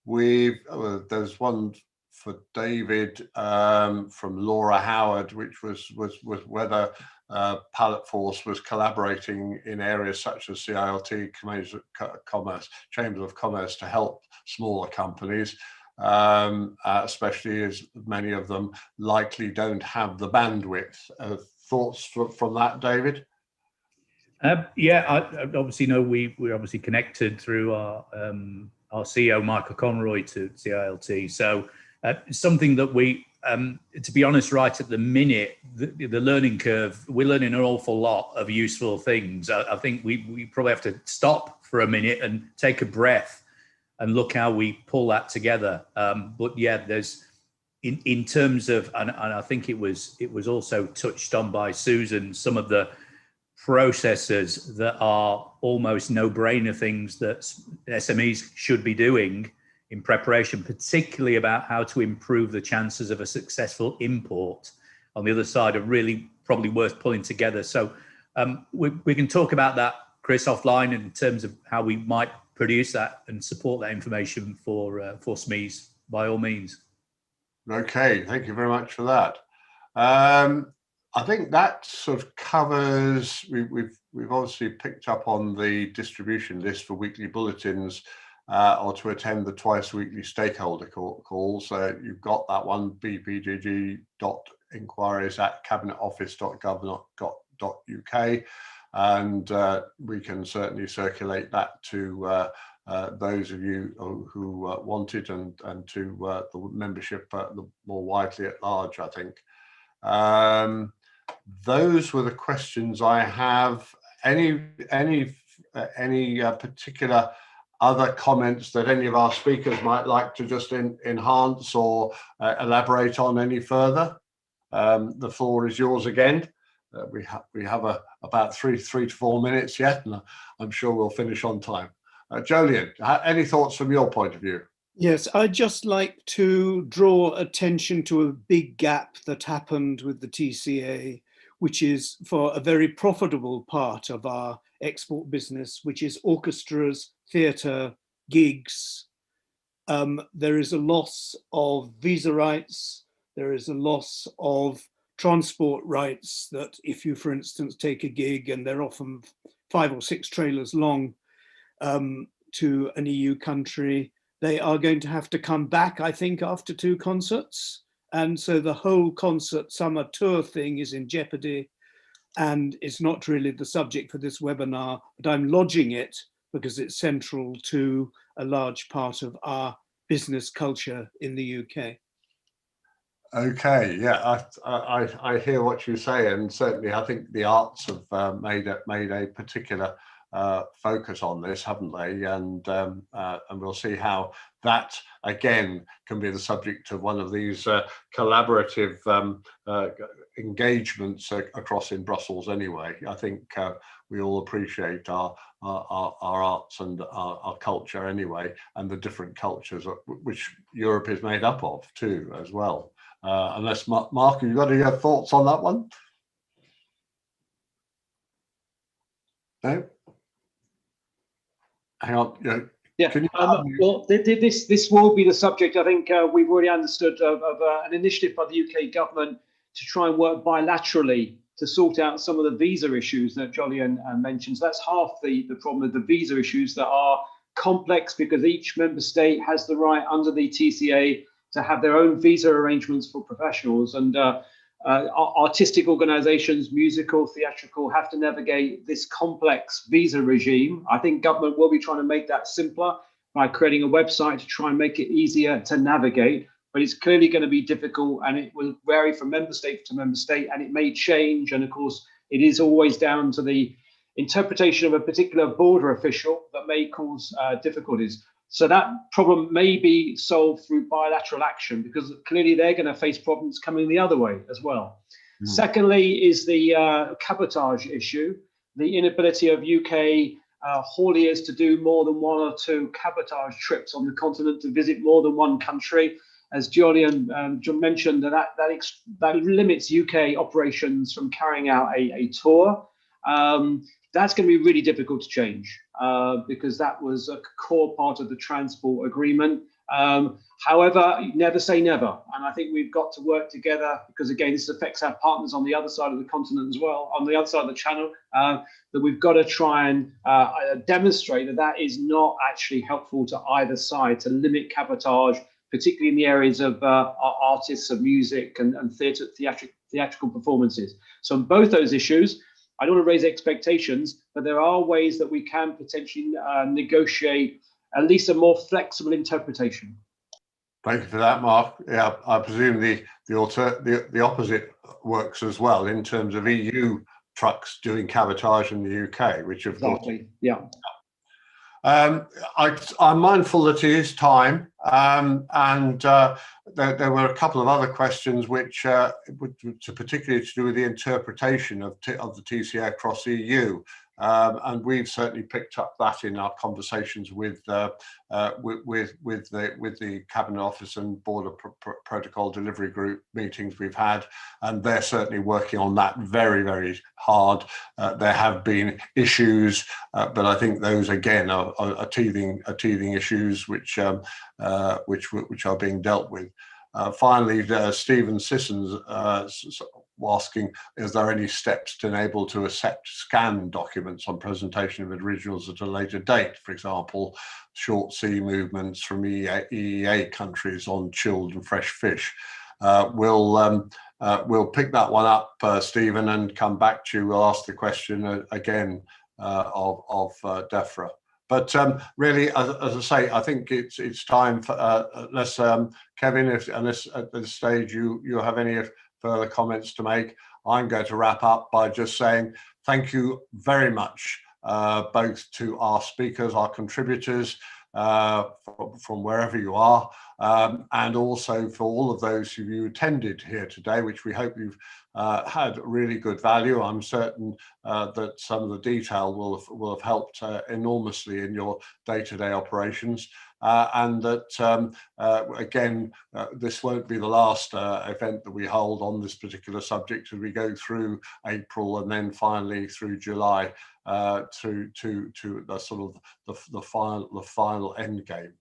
There's one for David from Laura Howard, which was whether Pallet Force was collaborating in areas such as CILT, Chambers of Commerce, to help smaller companies, especially as many of them likely don't have the bandwidth. Thoughts from that, David? Yeah, I obviously know we're obviously connected through our CEO Michael Conroy to CILT. So something that we, to be honest, right at the minute, the learning curve, we're learning an awful lot of useful things. I think we probably have to stop for a minute and take a breath and look how we pull that together. But yeah, there's in terms of, and I think it was also touched on by Susan, some of the processes that are almost no-brainer things that SMEs should be doing in preparation, particularly about how to improve the chances of a successful import on the other side, are really probably worth pulling together. So we can talk about that, Chris, offline in terms of how we might produce that and support that information for SMEs, by all means. Okay, thank you very much for that. I think that sort of covers, we've obviously picked up on the distribution list for weekly bulletins, or to attend the twice weekly stakeholder calls. You've got that one, bpgg.inquiries@cabinetoffice.gov.uk, and we can certainly circulate that to those of you who want it, and to the membership more widely at large, I think. Those were the questions I have. Any particular other comments that any of our speakers might like to just enhance or elaborate on any further? The floor is yours again. We have about three to 4 minutes yet, and I'm sure we'll finish on time. Jolyon, any thoughts from your point of view? Yes, I'd just like to draw attention to a big gap that happened with the TCA, which is for a very profitable part of our export business, which is orchestras, theatre, gigs. There is a loss of visa rights. There is a loss of transport rights, that if you, for instance, take a gig, and they're often 5 or 6 trailers long, to an EU country, they are going to have to come back, I think, after 2 concerts. And so the whole concert summer tour thing is in jeopardy, and it's not really the subject for this webinar, but I'm lodging it because it's central to a large part of our business culture in the UK. Okay, yeah, I hear what you say, and certainly I think the arts have made a particular focus on this, haven't they? And we'll see how that again can be the subject of one of these collaborative engagements across in Brussels. Anyway, I think we all appreciate our arts and our culture anyway, and the different cultures which Europe is made up of too, as well. Unless Mark, you got any thoughts on that one? No. Hang on. Yeah. Well, this will be the subject. I think we've already understood of an initiative by the UK government to try and work bilaterally to sort out some of the visa issues that Jolyon mentions. That's half the problem of the visa issues that are complex, because each member state has the right under the TCA to have their own visa arrangements for professionals, and artistic organisations, musical, theatrical, have to navigate this complex visa regime. I think government will be trying to make that simpler by creating a website to try and make it easier to navigate, but it's clearly going to be difficult, and it will vary from member state to member state, and it may change. And of course, it is always down to the interpretation of a particular border official that may cause difficulties. So that problem may be solved through bilateral action, because clearly they're going to face problems coming the other way as well. Secondly is the cabotage issue, the inability of UK hauliers to do more than 1 or 2 cabotage trips on the continent, to visit more than one country. As Julian mentioned, that limits UK operations from carrying out a tour. That's going to be really difficult to change, because that was a core part of the transport agreement. However, never say never. And I think we've got to work together, because again, this affects our partners on the other side of the continent as well, on the other side of the channel, that we've got to try and demonstrate that that is not actually helpful to either side, to limit cabotage, particularly in the areas of artists, of music and theatrical performances. So on both those issues, I don't want to raise expectations, but there are ways that we can potentially negotiate at least a more flexible interpretation. Thank you for that, Mark. Yeah, I presume the opposite works as well, in terms of EU trucks doing cabotage in the UK, which of course. Yeah. I'm mindful that it is time, and there were a couple of other questions which particularly to do with the interpretation of the TCA across EU, and we've certainly picked up that in our conversations with the Cabinet Office and Border Protocol Delivery Group meetings we've had, and they're certainly working on that very, very hard. There have been issues, but I think those again are teething issues which are being dealt with. Finally, Stephen Sissons asking, is there any steps to enable to accept scanned documents on presentation of originals at a later date? For example, short sea movements from EEA countries on chilled and fresh fish. We'll pick that one up, Stephen, and come back to you. We'll ask the question again of DEFRA. But really, as I say, I think it's time for, unless Kevin, unless at this stage you have any further comments to make, I'm going to wrap up by just saying thank you very much, both to our speakers, our contributors, from wherever you are, and also for all of those who you attended here today, which we hope you've had really good value. I'm certain that some of the detail will have helped enormously in your day-to-day operations, and that again, this won't be the last event that we hold on this particular subject as we go through April and then finally through July, to the sort of the final end game.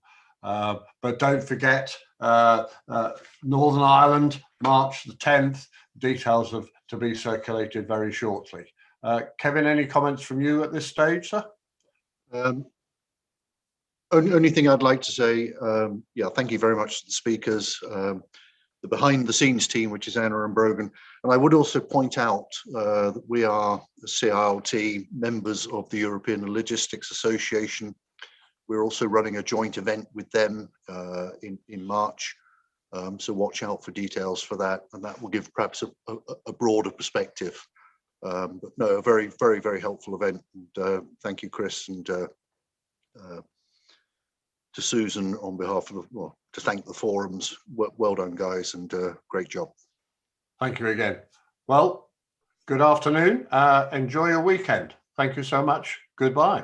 But don't forget, Northern Ireland, March the 10th, details to be circulated very shortly. Kevin, any comments from you at this stage, sir? Only thing I'd like to say, yeah, thank you very much to the speakers, the behind the scenes team, which is Anna and Brogan. And I would also point out that we are the CILT members of the European Logistics Association. We're also running a joint event with them in March. So watch out for details for that, and that will give perhaps a broader perspective. But no, a very, very, very helpful event. And thank you, Chris, and to Susan on behalf of to thank the forums. Well done, guys, and great job. Thank you again. Well, good afternoon. Enjoy your weekend. Thank you so much. Goodbye.